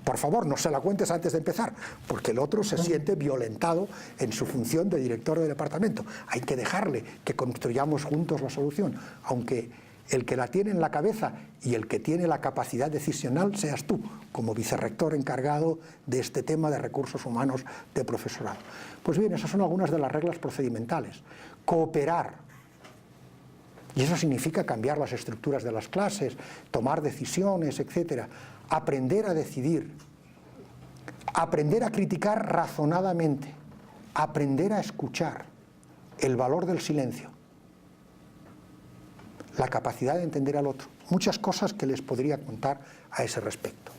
Por favor, no se la cuentes antes de empezar, porque el otro se siente violentado en su función de director de departamento. Hay que dejarle que construyamos juntos la solución, aunque el que la tiene en la cabeza y el que tiene la capacidad decisional seas tú, como vicerrector encargado de este tema de recursos humanos de profesorado. Pues bien, esas son algunas de las reglas procedimentales. Cooperar. Y eso significa cambiar las estructuras de las clases, tomar decisiones, etc. Aprender a decidir, aprender a criticar razonadamente, aprender a escuchar, el valor del silencio, la capacidad de entender al otro. Muchas cosas que les podría contar a ese respecto.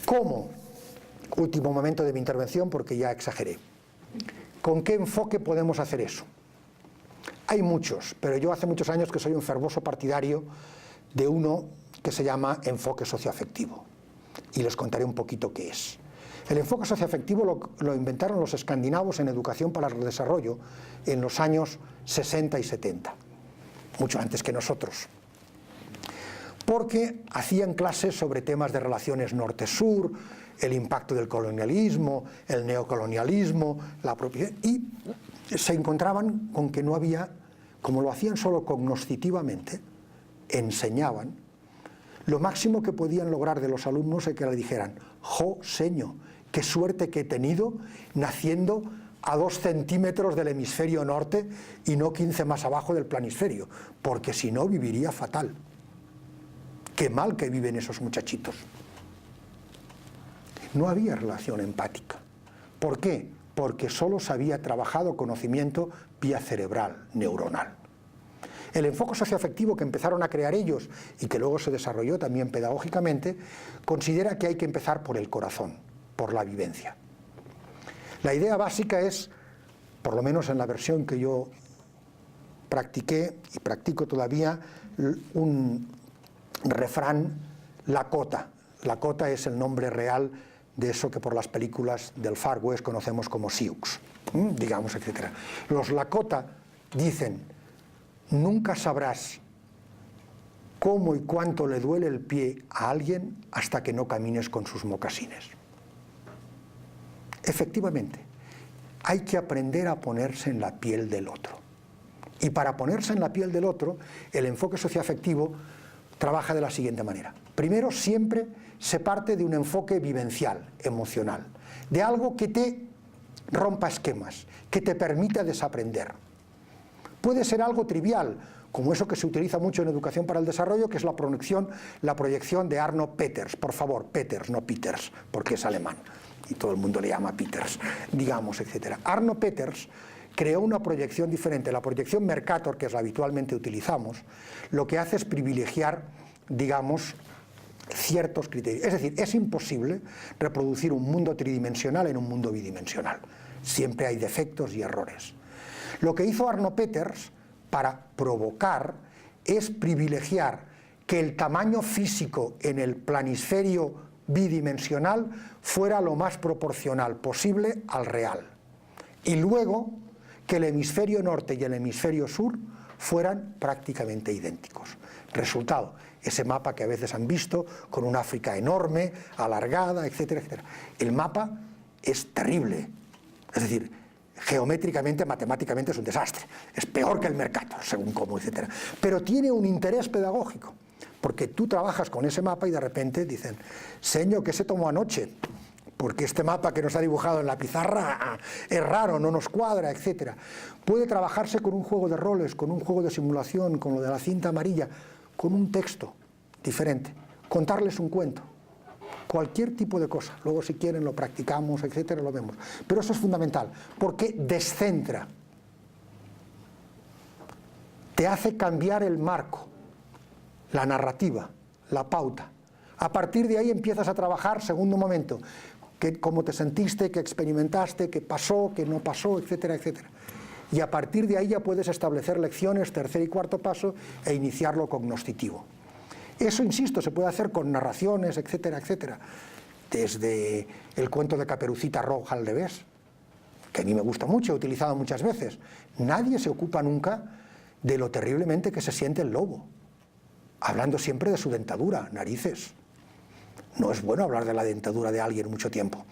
¿Cómo? Último momento de mi intervención porque ya exageré. ¿Con qué enfoque podemos hacer eso? Hay muchos, pero yo hace muchos años que soy un fervoroso partidario de uno que se llama enfoque socioafectivo. Y les contaré un poquito qué es. El enfoque socioafectivo lo inventaron los escandinavos en educación para el desarrollo en los años 60 y 70, mucho antes que nosotros. Porque hacían clases sobre temas de relaciones norte-sur, el impacto del colonialismo, el neocolonialismo, la propiedad, y se encontraban con que no había, como lo hacían solo cognoscitivamente, enseñaban, lo máximo que podían lograr de los alumnos es que le dijeran, jo, seño, qué suerte que he tenido naciendo a 2 centímetros del hemisferio norte y no 15 más abajo del planisferio, porque si no viviría fatal. Qué mal que viven esos muchachitos. No había relación empática. ¿Por qué? Porque solo se había trabajado conocimiento vía cerebral, neuronal. El enfoque socioafectivo que empezaron a crear ellos y que luego se desarrolló también pedagógicamente, considera que hay que empezar por el corazón, por la vivencia. La idea básica es, por lo menos en la versión que yo practiqué y practico todavía, un refrán lakota. Lakota es el nombre real de eso que por las películas del Far West conocemos como Sioux, digamos, etc. Los lakota dicen, nunca sabrás cómo y cuánto le duele el pie a alguien hasta que no camines con sus mocasines. Efectivamente, hay que aprender a ponerse en la piel del otro. Y para ponerse en la piel del otro, el enfoque socioafectivo trabaja de la siguiente manera. Primero, siempre se parte de un enfoque vivencial, emocional, de algo que te rompa esquemas, que te permita desaprender. Puede ser algo trivial, como eso que se utiliza mucho en educación para el desarrollo, que es la proyección de Arno Peters. Por favor, Peters, no Peters, porque es alemán y todo el mundo le llama Peters, digamos, etc. Arno Peters creó una proyección diferente. La proyección Mercator, que es la habitualmente utilizamos, lo que hace es privilegiar, digamos, ciertos criterios. Es decir, es imposible reproducir un mundo tridimensional en un mundo bidimensional. Siempre hay defectos y errores. Lo que hizo Arno Peters para provocar es privilegiar que el tamaño físico en el planisferio bidimensional fuera lo más proporcional posible al real. Y luego que el hemisferio norte y el hemisferio sur fueran prácticamente idénticos. Resultado, ese mapa que a veces han visto con un África enorme, alargada, etcétera, etcétera. El mapa es terrible, es decir, geométricamente, matemáticamente es un desastre, es peor que el Mercator, según cómo, etcétera. Pero tiene un interés pedagógico, porque tú trabajas con ese mapa y de repente dicen, señor, ¿qué se tomó anoche? Porque este mapa que nos ha dibujado en la pizarra es raro, no nos cuadra, etcétera. Puede trabajarse con un juego de roles, con un juego de simulación, con lo de la cinta amarilla, con un texto diferente, contarles un cuento, cualquier tipo de cosa. Luego si quieren lo practicamos, etcétera, lo vemos. Pero eso es fundamental, porque descentra, te hace cambiar el marco, la narrativa, la pauta. A partir de ahí empiezas a trabajar, segundo momento, cómo te sentiste, qué experimentaste, qué pasó, qué no pasó, etcétera, etcétera. Y a partir de ahí ya puedes establecer lecciones, tercer y cuarto paso, e iniciar lo cognoscitivo. Eso, insisto, se puede hacer con narraciones, etcétera, etcétera. Desde el cuento de Caperucita Roja al revés, que a mí me gusta mucho, he utilizado muchas veces. Nadie se ocupa nunca de lo terriblemente que se siente el lobo, hablando siempre de su dentadura, narices. No es bueno hablar de la dentadura de alguien mucho tiempo,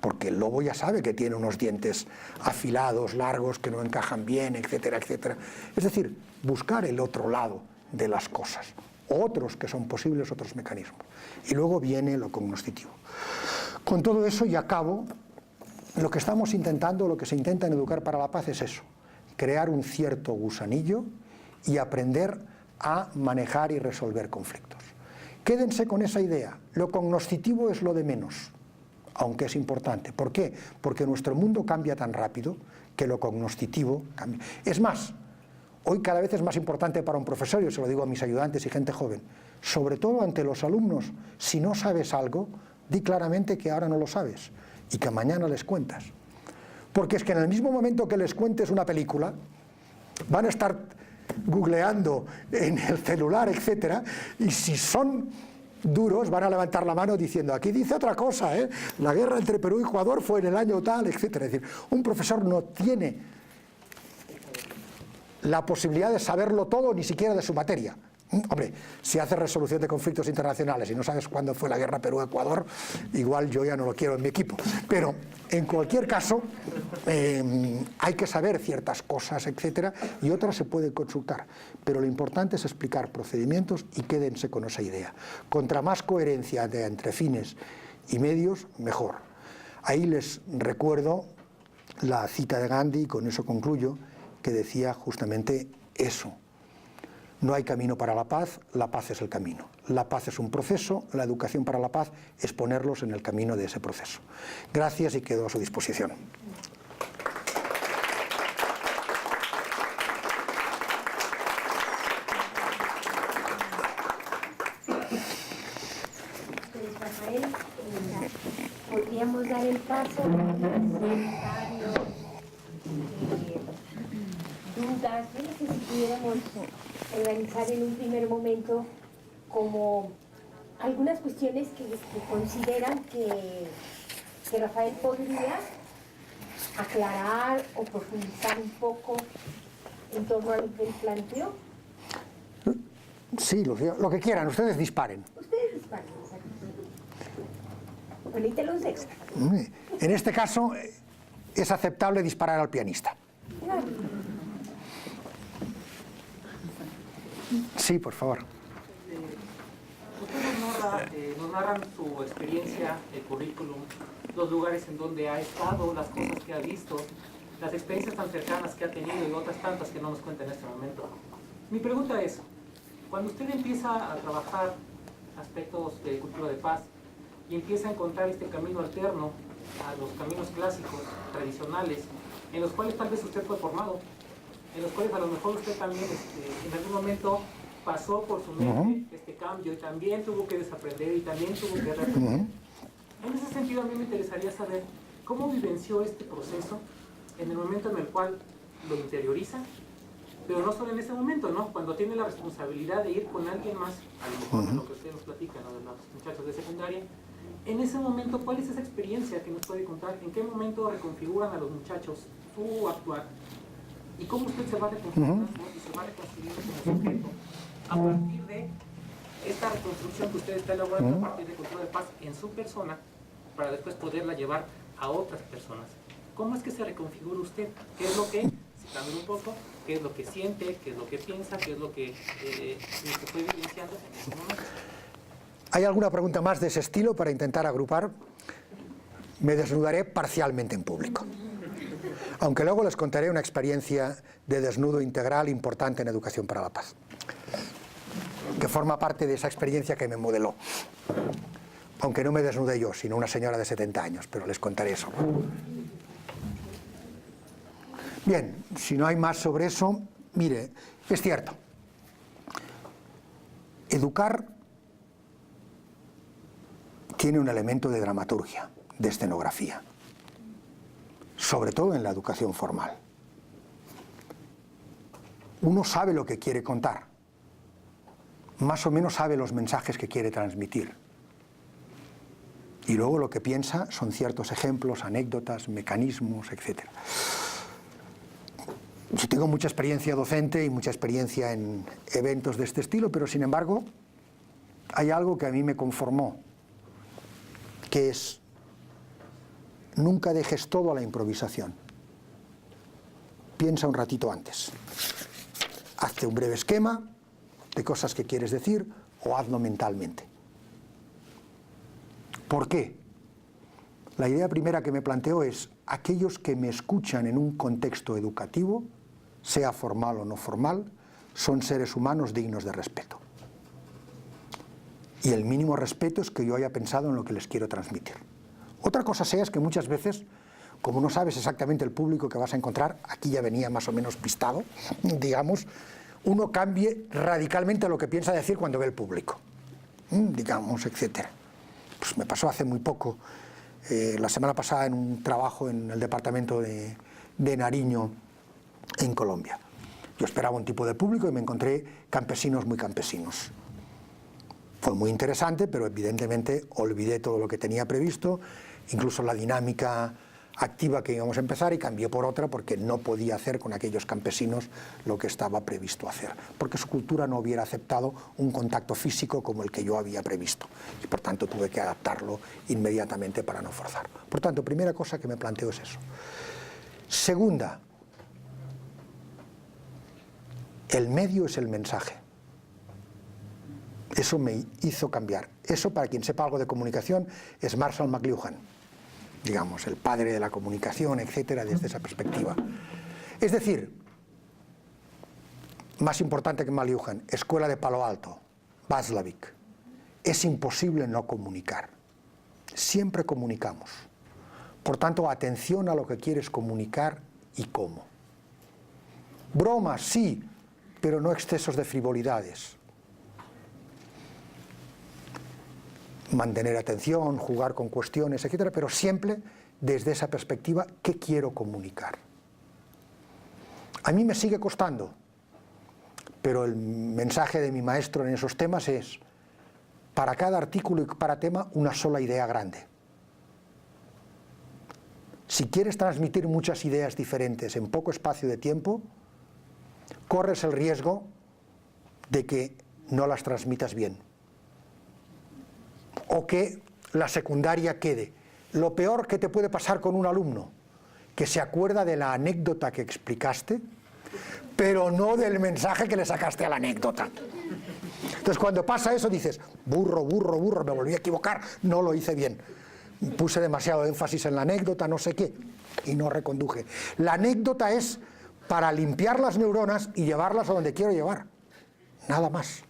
porque el lobo ya sabe que tiene unos dientes afilados, largos, que no encajan bien, etcétera, etcétera. Es decir, buscar el otro lado de las cosas, otros que son posibles, otros mecanismos. Y luego viene lo cognoscitivo. Con todo eso, y acabo, lo que estamos intentando, lo que se intenta en Educar para la Paz es eso, crear un cierto gusanillo y aprender a manejar y resolver conflictos. Quédense con esa idea, lo cognoscitivo es lo de menos, aunque es importante. ¿Por qué? Porque nuestro mundo cambia tan rápido que lo cognoscitivo cambia. Es más, hoy cada vez es más importante para un profesor, yo se lo digo a mis ayudantes y gente joven, sobre todo ante los alumnos, si no sabes algo, di claramente que ahora no lo sabes y que mañana les cuentas. Porque es que en el mismo momento que les cuentes una película, van a estar googleando en el celular, etcétera, y si son duros van a levantar la mano diciendo, aquí dice otra cosa, ¿eh? La guerra entre Perú y Ecuador fue en el año tal, etcétera. Es decir, un profesor no tiene la posibilidad de saberlo todo, ni siquiera de su materia. Hombre, si haces resolución de conflictos internacionales y no sabes cuándo fue la guerra Perú-Ecuador, igual yo ya no lo quiero en mi equipo. Pero, en cualquier caso, hay que saber ciertas cosas, etcétera, y otras se pueden consultar. Pero lo importante es explicar procedimientos y quédense con esa idea. Contra más coherencia entre fines y medios, mejor. Ahí les recuerdo la cita de Gandhi, y con eso concluyo, que decía justamente eso. No hay camino para la paz es el camino. La paz es un proceso, la educación para la paz es ponerlos en el camino de ese proceso. Gracias y quedo a su disposición. Entonces, Rafael, podríamos dar el paso a comentarios, dudas. Yo no sé si pudiéramos organizar en un primer momento como algunas cuestiones que consideran que Rafael podría aclarar o profundizar un poco en torno a lo que él planteó. Sí, lo que quieran, ustedes disparen. Ustedes disparen, exacto. Bueno, y te los extra. En este caso, es aceptable disparar al pianista. Claro. Sí, por favor. Ustedes nos narran su experiencia, el currículum, los lugares en donde ha estado, las cosas que ha visto, las experiencias tan cercanas que ha tenido y otras tantas que no nos cuenta en este momento. Mi pregunta es, cuando usted empieza a trabajar aspectos de cultura de paz y empieza a encontrar este camino alterno a los caminos clásicos, tradicionales, en los cuales tal vez usted fue formado, en los cuales a lo mejor usted también en algún momento pasó por su mente este cambio y también tuvo que desaprender y también tuvo que reaprender. En ese sentido a mí me interesaría saber cómo vivenció este proceso en el momento en el cual lo interioriza, pero no solo en ese momento, ¿no? Cuando tiene la responsabilidad de ir con alguien más, a lo mejor de lo que ustedes nos platican, ¿no? De los muchachos de secundaria, en ese momento, ¿cuál es esa experiencia que nos puede contar? ¿En qué momento reconfiguran a los muchachos su actuar? ¿Y cómo usted se va reconfigurando y se va reconstruyendo como sujeto a partir de esta reconstrucción que usted está elaborando a partir de cultura de paz en su persona para después poderla llevar a otras personas? ¿Cómo es que se reconfigura usted? ¿Qué es lo que, citando un poco, qué es lo que siente, qué es lo que piensa, qué es lo que fue vivenciando en ese momento? ¿Hay alguna pregunta más de ese estilo para intentar agrupar? Me desnudaré parcialmente en público. Aunque luego les contaré una experiencia de desnudo integral importante en Educación para la Paz, que forma parte de esa experiencia que me modeló. Aunque no me desnudé yo, sino una señora de 70 años, pero les contaré eso. Bien, si no hay más sobre eso, mire, es cierto. Educar tiene un elemento de dramaturgia, de escenografía, sobre todo en la educación formal. Uno sabe lo que quiere contar, más o menos sabe los mensajes que quiere transmitir. Y luego lo que piensa son ciertos ejemplos, anécdotas, mecanismos, etc. Yo tengo mucha experiencia docente y mucha experiencia en eventos de este estilo, pero sin embargo hay algo que a mí me conformó, que es: nunca dejes todo a la improvisación. Piensa un ratito antes. Hazte un breve esquema de cosas que quieres decir o hazlo mentalmente. ¿Por qué? La idea primera que me planteo es: aquellos que me escuchan en un contexto educativo, sea formal o no formal, son seres humanos dignos de respeto. Y el mínimo respeto es que yo haya pensado en lo que les quiero transmitir. Otra cosa sea es que muchas veces, como no sabes exactamente el público que vas a encontrar, aquí ya venía más o menos pistado, digamos, uno cambie radicalmente lo que piensa decir cuando ve el público, digamos, etc. Pues me pasó hace muy poco, la semana pasada, en un trabajo en el departamento de Nariño, en Colombia. Yo esperaba un tipo de público y me encontré campesinos muy campesinos. Fue muy interesante, pero evidentemente olvidé todo lo que tenía previsto, incluso la dinámica activa que íbamos a empezar, y cambié por otra porque no podía hacer con aquellos campesinos lo que estaba previsto hacer, porque su cultura no hubiera aceptado un contacto físico como el que yo había previsto, y por tanto tuve que adaptarlo inmediatamente para no forzar. Por tanto, primera cosa que me planteo es eso. Segunda, el medio es el mensaje. Eso me hizo cambiar. Eso, para quien sepa algo de comunicación, es Marshall McLuhan, digamos, el padre de la comunicación, etcétera, desde esa perspectiva. Es decir, más importante que McLuhan, Escuela de Palo Alto, Václavic, es imposible no comunicar. Siempre comunicamos. Por tanto, atención a lo que quieres comunicar y cómo. Bromas, sí, pero no excesos de frivolidades. Mantener atención, jugar con cuestiones, etcétera, pero siempre desde esa perspectiva, ¿qué quiero comunicar? A mí me sigue costando, pero el mensaje de mi maestro en esos temas es: para cada artículo y para tema, una sola idea grande. Si quieres transmitir muchas ideas diferentes en poco espacio de tiempo, corres el riesgo de que no las transmitas bien, o que la secundaria quede. Lo peor que te puede pasar con un alumno, que se acuerda de la anécdota que explicaste, pero no del mensaje que le sacaste a la anécdota. Entonces, cuando pasa eso, dices: burro, burro, burro, me volví a equivocar, no lo hice bien, puse demasiado énfasis en la anécdota, no sé qué, y no reconduje. La anécdota es para limpiar las neuronas y llevarlas a donde quiero llevar, nada más.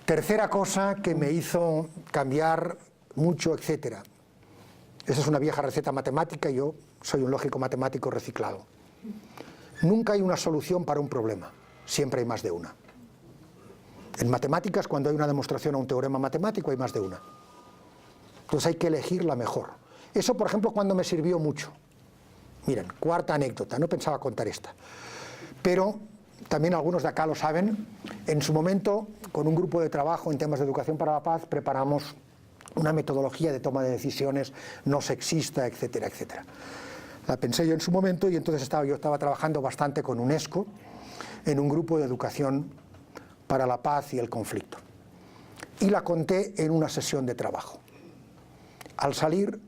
Tercera cosa que me hizo cambiar mucho, etcétera. Esa es una vieja receta matemática y yo soy un lógico matemático reciclado. Nunca hay una solución para un problema, siempre hay más de una. En matemáticas, cuando hay una demostración a un teorema matemático, hay más de una. Entonces hay que elegir la mejor. Eso, por ejemplo, cuando me sirvió mucho. Miren, cuarta anécdota, no pensaba contar esta, pero también algunos de acá lo saben. En su momento, con un grupo de trabajo en temas de educación para la paz, preparamos una metodología de toma de decisiones no sexista, etcétera, etcétera. La pensé yo en su momento y entonces yo estaba trabajando bastante con UNESCO en un grupo de educación para la paz y el conflicto. Y la conté en una sesión de trabajo. Al salir,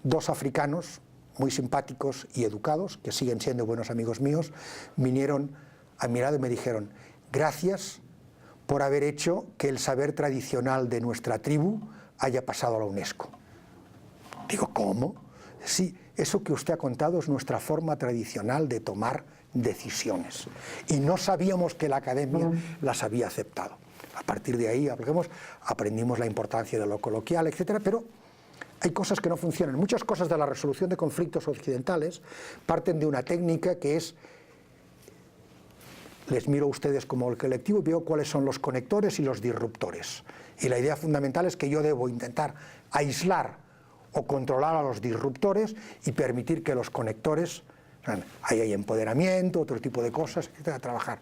dos africanos muy simpáticos y educados, que siguen siendo buenos amigos míos, vinieron a mi lado y me dijeron: gracias por haber hecho que el saber tradicional de nuestra tribu haya pasado a la UNESCO. Digo, ¿cómo? Sí, eso que usted ha contado es nuestra forma tradicional de tomar decisiones. Y no sabíamos que la academia las había aceptado. A partir de ahí aprendimos la importancia de lo coloquial, etcétera, pero hay cosas que no funcionan. Muchas cosas de la resolución de conflictos occidentales parten de una técnica que es: les miro a ustedes como el colectivo y veo cuáles son los conectores y los disruptores. Y la idea fundamental es que yo debo intentar aislar o controlar a los disruptores y permitir que los conectores, ahí hay empoderamiento, otro tipo de cosas, etcétera, trabajar.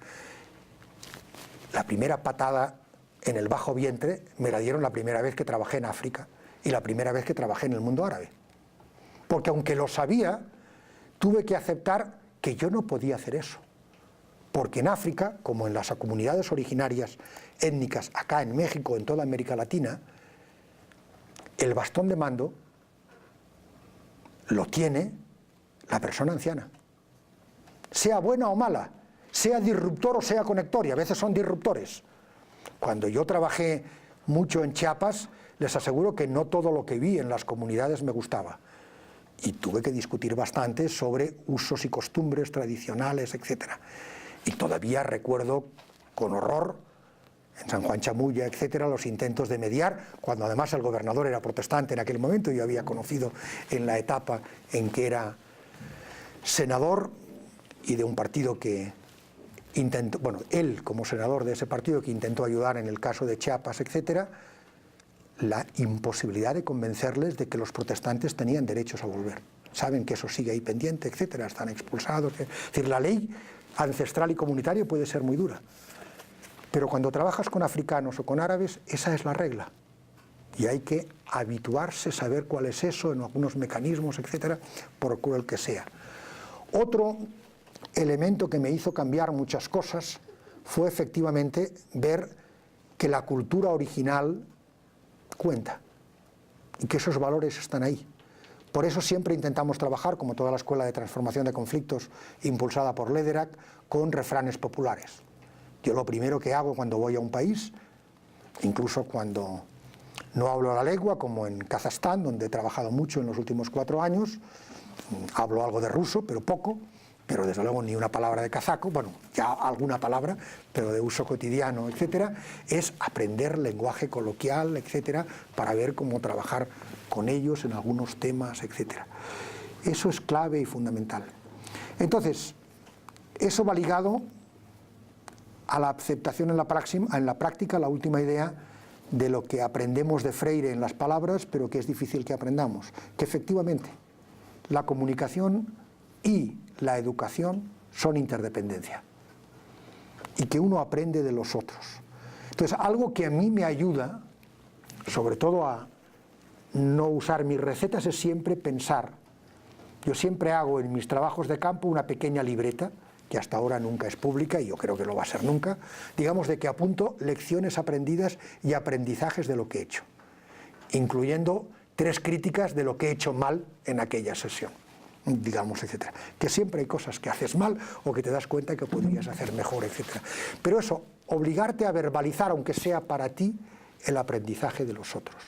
La primera patada en el bajo vientre me la dieron la primera vez que trabajé en África y la primera vez que trabajé en el mundo árabe. Porque aunque lo sabía, tuve que aceptar que yo no podía hacer eso. Porque en África, como en las comunidades originarias étnicas, acá en México, en toda América Latina, el bastón de mando lo tiene la persona anciana. Sea buena o mala, sea disruptor o sea conector, y a veces son disruptores. Cuando yo trabajé mucho en Chiapas, les aseguro que no todo lo que vi en las comunidades me gustaba. Y tuve que discutir bastante sobre usos y costumbres tradicionales, etcétera. Y todavía recuerdo con horror, en San Juan Chamulla, etcétera, los intentos de mediar, cuando además el gobernador era protestante en aquel momento. Yo había conocido en la etapa en que era senador y de un partido que intentó, bueno, él como senador de ese partido que intentó ayudar en el caso de Chiapas, etcétera, la imposibilidad de convencerles de que los protestantes tenían derechos a volver. Saben que eso sigue ahí pendiente, etcétera, están expulsados. Es decir, la ley ancestral y comunitaria puede ser muy dura, pero cuando trabajas con africanos o con árabes, esa es la regla y hay que habituarse, saber cuál es eso, en algunos mecanismos, etcétera, por cruel que sea. Otro elemento que me hizo cambiar muchas cosas fue efectivamente ver que la cultura original cuenta y que esos valores están ahí. Por eso siempre intentamos trabajar, como toda la Escuela de Transformación de Conflictos impulsada por Lederach, con refranes populares. Yo lo primero que hago cuando voy a un país, incluso cuando no hablo la lengua, como en Kazajstán, donde he trabajado mucho en los últimos 4 años, hablo algo de ruso, pero poco, pero desde luego ni una palabra de kazaco, bueno, ya alguna palabra, pero de uso cotidiano, etcétera, es aprender lenguaje coloquial, etcétera, para ver cómo trabajar con ellos en algunos temas, etcétera. Eso es clave y fundamental. Entonces, eso va ligado a la aceptación en la práctica, la última idea de lo que aprendemos de Freire en las palabras, pero que es difícil que aprendamos, que efectivamente la comunicación y la educación son interdependencia y que uno aprende de los otros. Entonces, algo que a mí me ayuda, sobre todo a no usar mis recetas, es siempre pensar. Yo siempre hago en mis trabajos de campo una pequeña libreta, que hasta ahora nunca es pública y yo creo que no va a ser nunca, digamos, de que apunto lecciones aprendidas y aprendizajes de lo que he hecho, incluyendo 3 críticas de lo que he hecho mal en aquella sesión, digamos, etcétera. Que siempre hay cosas que haces mal o que te das cuenta que podrías hacer mejor, etcétera. Pero eso, obligarte a verbalizar, aunque sea para ti, el aprendizaje de los otros.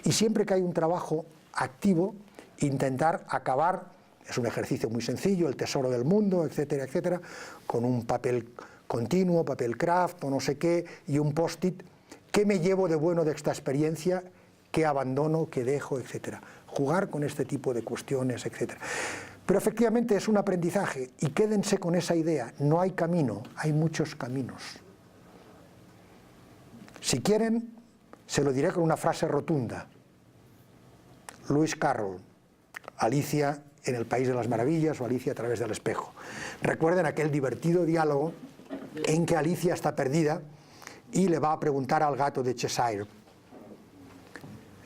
Y siempre que hay un trabajo activo, intentar acabar, es un ejercicio muy sencillo, el tesoro del mundo, etcétera, etcétera, con un papel continuo, papel craft o no sé qué, y un post-it. ¿Qué me llevo de bueno de esta experiencia? ¿Qué abandono? ¿Qué dejo? Etcétera. Jugar con este tipo de cuestiones, etcétera. Pero efectivamente es un aprendizaje y quédense con esa idea. No hay camino, hay muchos caminos. Si quieren, se lo diré con una frase rotunda. Lewis Carroll, Alicia en El País de las Maravillas o Alicia a través del espejo. Recuerden aquel divertido diálogo en que Alicia está perdida y le va a preguntar al gato de Cheshire: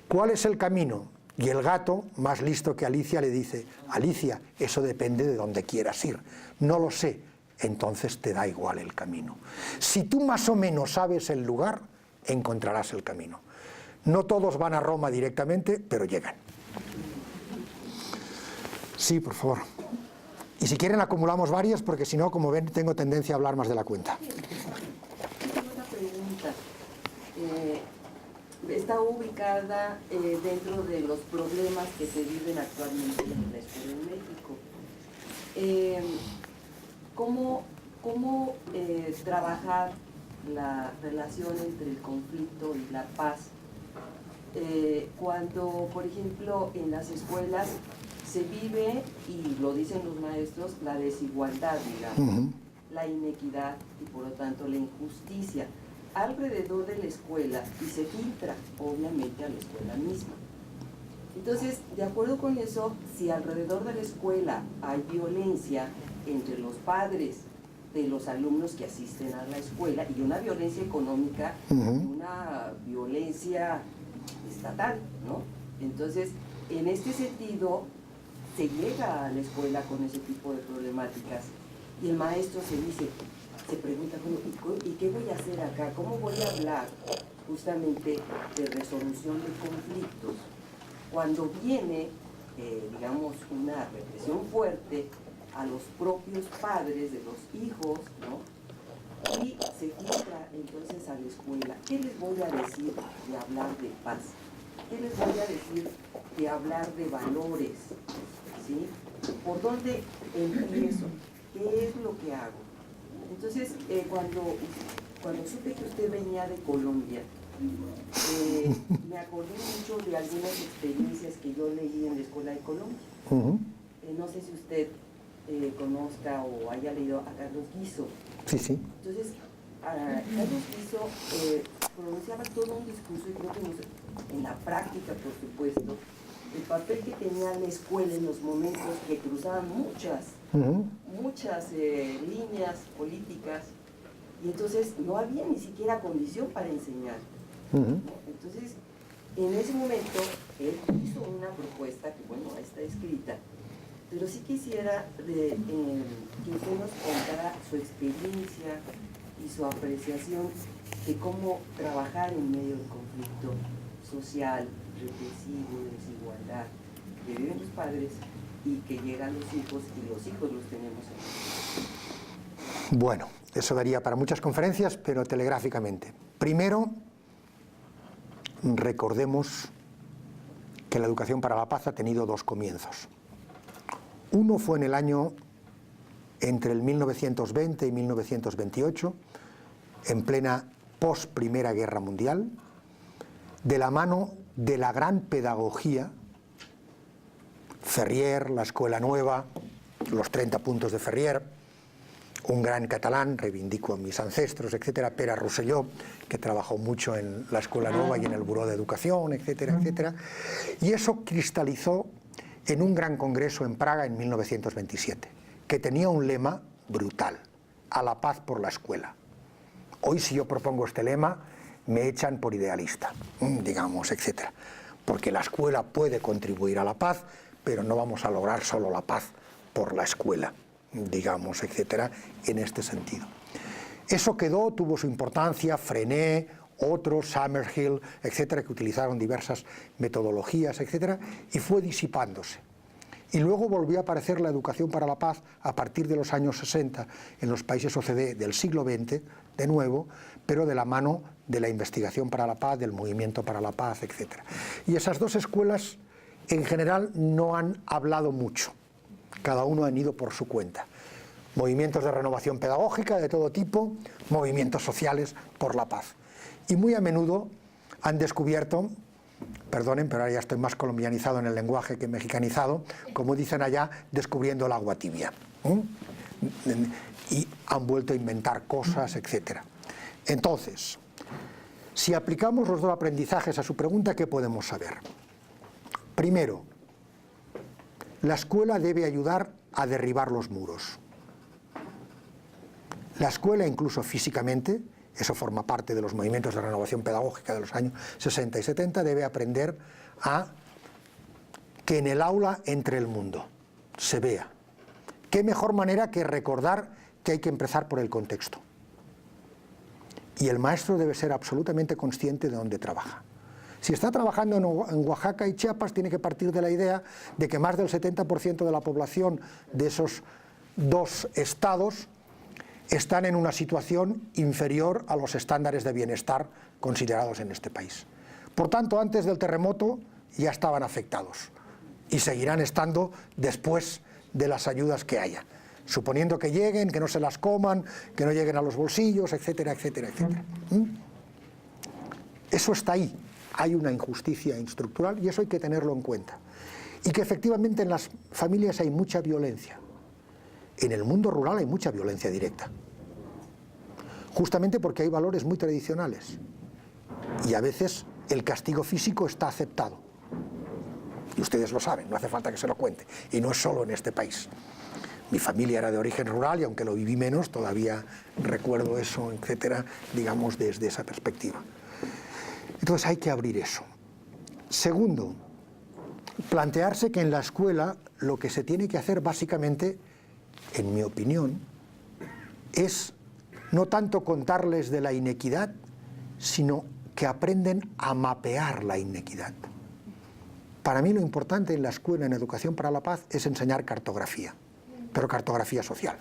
¿cuál es el camino? Y el gato, más listo que Alicia, le dice: Alicia, eso depende de dónde quieras ir. No lo sé, entonces te da igual el camino. Si tú más o menos sabes el lugar, encontrarás el camino. No todos van a Roma directamente, pero llegan. Sí, por favor. Y si quieren acumulamos varias, porque si no, como ven, tengo tendencia a hablar más de la cuenta. Tengo una pregunta. Está ubicada dentro de los problemas que se viven actualmente en la escuela en México. ¿Cómo trabajar la relación entre el conflicto y la paz cuando, por ejemplo, en las escuelas se vive, y lo dicen los maestros, la desigualdad, digamos, la inequidad y por lo tanto la injusticia alrededor de la escuela y se filtra obviamente a la escuela misma? Entonces, de acuerdo con eso, si alrededor de la escuela hay violencia entre los padres de los alumnos que asisten a la escuela y una violencia económica, una violencia estatal, ¿no? Entonces, en este sentido, se llega a la escuela con ese tipo de problemáticas y el maestro se pregunta, bueno, ¿y qué voy a hacer acá? ¿Cómo voy a hablar justamente de resolución de conflictos cuando viene, digamos, una represión fuerte a los propios padres de los hijos, ¿no? Y se filtra entonces a la escuela? ¿Qué les voy a decir de hablar de paz? ¿Qué les voy a decir de hablar de valores? ¿Sí? ¿Por dónde empiezo? ¿Qué es lo que hago? Entonces, cuando supe que usted venía de Colombia, me acordé mucho de algunas experiencias que yo leí en la Escuela de Colombia. No sé si usted conozca o haya leído a Carlos Guizo. Sí, sí. Entonces, Carlos Guizo pronunciaba todo un discurso, y creo que en la práctica, por supuesto, el papel que tenía la escuela en los momentos que cruzaban muchas líneas políticas, y entonces no había ni siquiera condición para enseñar. Entonces, en ese momento, él hizo una propuesta que, bueno, está escrita, pero sí quisiera que usted nos contara su experiencia y su apreciación de cómo trabajar en medio del conflicto social, represivo, de desigualdad, que viven los padres y que llegan los hijos, y los hijos los tenemos aquí. Bueno, eso daría para muchas conferencias, pero telegráficamente. Primero, recordemos que la educación para la paz ha tenido dos comienzos. Uno fue en el año entre el 1920 y 1928, en plena post-Primera Guerra Mundial, de la mano de la gran pedagogía, Ferrier, la Escuela Nueva, los 30 puntos de Ferrier, un gran catalán, reivindico a mis ancestros, etcétera, Pere Rosselló, que trabajó mucho en la Escuela Nueva y en el Buró de Educación, etcétera, etcétera, y eso cristalizó en un gran congreso en Praga en 1927, que tenía un lema brutal: a la paz por la escuela. Hoy, si yo propongo este lema, me echan por idealista, digamos, etcétera, porque la escuela puede contribuir a la paz, pero no vamos a lograr solo la paz por la escuela, digamos, etcétera, en este sentido. Eso quedó, tuvo su importancia, Frené, otros, Summerhill, etcétera, que utilizaron diversas metodologías, etcétera, y fue disipándose. Y luego volvió a aparecer la educación para la paz a partir de los años 60 en los países OCDE del siglo XX, de nuevo, pero de la mano de la investigación para la paz, del movimiento para la paz, etcétera. Y esas dos escuelas, en general, no han hablado mucho. Cada uno han ido por su cuenta. Movimientos de renovación pedagógica de todo tipo, movimientos sociales por la paz. Y muy a menudo han descubierto, perdonen, pero ahora ya estoy más colombianizado en el lenguaje que mexicanizado, como dicen allá, descubriendo el agua tibia. Y han vuelto a inventar cosas, etcétera. Entonces, si aplicamos los dos aprendizajes a su pregunta, ¿qué podemos saber? Primero, La escuela debe ayudar a derribar los muros. La escuela, incluso físicamente, eso forma parte de los movimientos de renovación pedagógica de los años 60 y 70, debe aprender a que en el aula entre el mundo, se vea. ¿Qué mejor manera que recordar que hay que empezar por el contexto? Y el maestro debe ser absolutamente consciente de dónde trabaja. Si está trabajando en Oaxaca y Chiapas, tiene que partir de la idea de que más del 70% de la población de esos dos estados están en una situación inferior a los estándares de bienestar considerados en este país. Por tanto, antes del terremoto ya estaban afectados y seguirán estando después de las ayudas que haya, suponiendo que lleguen, que no se las coman, que no lleguen a los bolsillos, etcétera, etcétera, etcétera. Eso está ahí. Hay una injusticia estructural y eso hay que tenerlo en cuenta. Y que efectivamente en las familias hay mucha violencia. En el mundo rural hay mucha violencia directa. Justamente porque hay valores muy tradicionales. Y a veces el castigo físico está aceptado. Y ustedes lo saben, no hace falta que se lo cuente. Y no es solo en este país. Mi familia era de origen rural y aunque lo viví menos, todavía recuerdo eso, etcétera, digamos, desde esa perspectiva. Entonces hay que abrir eso. Segundo, plantearse que en la escuela lo que se tiene que hacer básicamente, en mi opinión, es no tanto contarles de la inequidad, sino que aprenden a mapear la inequidad. Para mí lo importante en la escuela, en Educación para la Paz, es enseñar cartografía, pero cartografía social.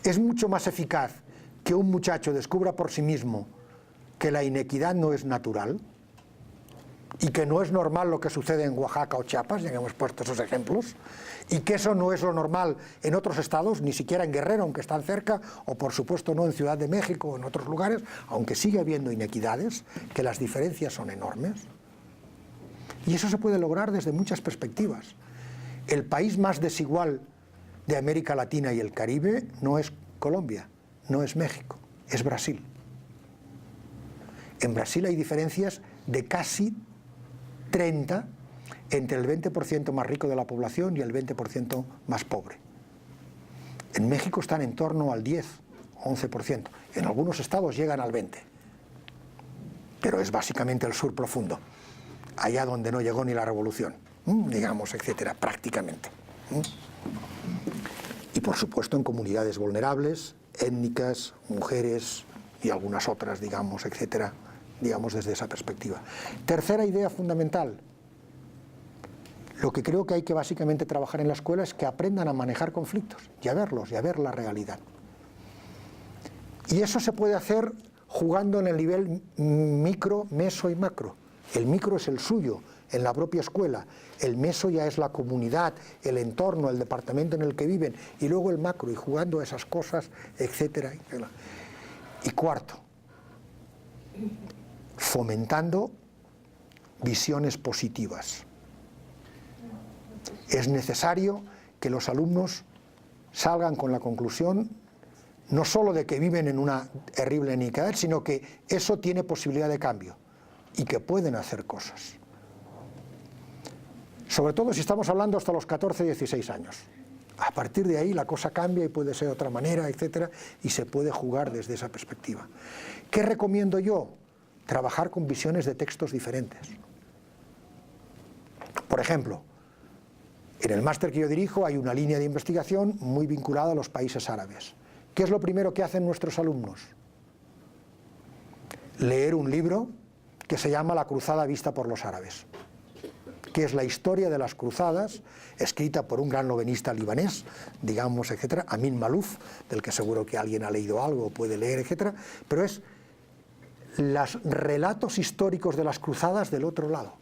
Es mucho más eficaz que un muchacho descubra por sí mismo que la inequidad no es natural y que no es normal lo que sucede en Oaxaca o Chiapas, ya que hemos puesto esos ejemplos, y que eso no es lo normal en otros estados, ni siquiera en Guerrero, aunque están cerca, o por supuesto no en Ciudad de México o en otros lugares, aunque sigue habiendo inequidades, que las diferencias son enormes. Y eso se puede lograr desde muchas perspectivas. El país más desigual de América Latina y el Caribe no es Colombia, no es México, es Brasil. En Brasil hay diferencias de casi 30 entre el 20% más rico de la población y el 20% más pobre. En México están en torno al 10, 11%. En algunos estados llegan al 20%. Pero es básicamente el sur profundo, allá donde no llegó ni la revolución, digamos, etcétera, prácticamente. Y por supuesto en comunidades vulnerables, étnicas, mujeres y algunas otras, digamos, etcétera, digamos desde esa perspectiva. Tercera idea fundamental. Lo que creo que hay que básicamente trabajar en la escuela es que aprendan a manejar conflictos y a verlos y a ver la realidad. Y eso se puede hacer jugando en el nivel micro, meso y macro. El micro es el suyo, en la propia escuela. El meso ya es la comunidad, el entorno, el departamento en el que viven. Y luego el macro, y jugando a esas cosas, etcétera, etcétera. Y cuarto, fomentando visiones positivas. Es necesario que los alumnos salgan con la conclusión no solo de que viven en una terrible inequidad, sino que eso tiene posibilidad de cambio y que pueden hacer cosas. Sobre todo si estamos hablando hasta los 14, 16 años. A partir de ahí la cosa cambia y puede ser de otra manera, etcétera, y se puede jugar desde esa perspectiva. ¿Qué recomiendo yo? Trabajar con visiones de textos diferentes. Por ejemplo, en el máster que yo dirijo hay una línea de investigación muy vinculada a los países árabes. ¿Qué es lo primero que hacen nuestros alumnos? Leer un libro que se llama La cruzada vista por los árabes, que es la historia de las cruzadas, escrita por un gran novelista libanés, digamos, etcétera, Amin Maalouf, del que seguro que alguien ha leído algo o puede leer, etcétera, pero es los relatos históricos de las cruzadas del otro lado.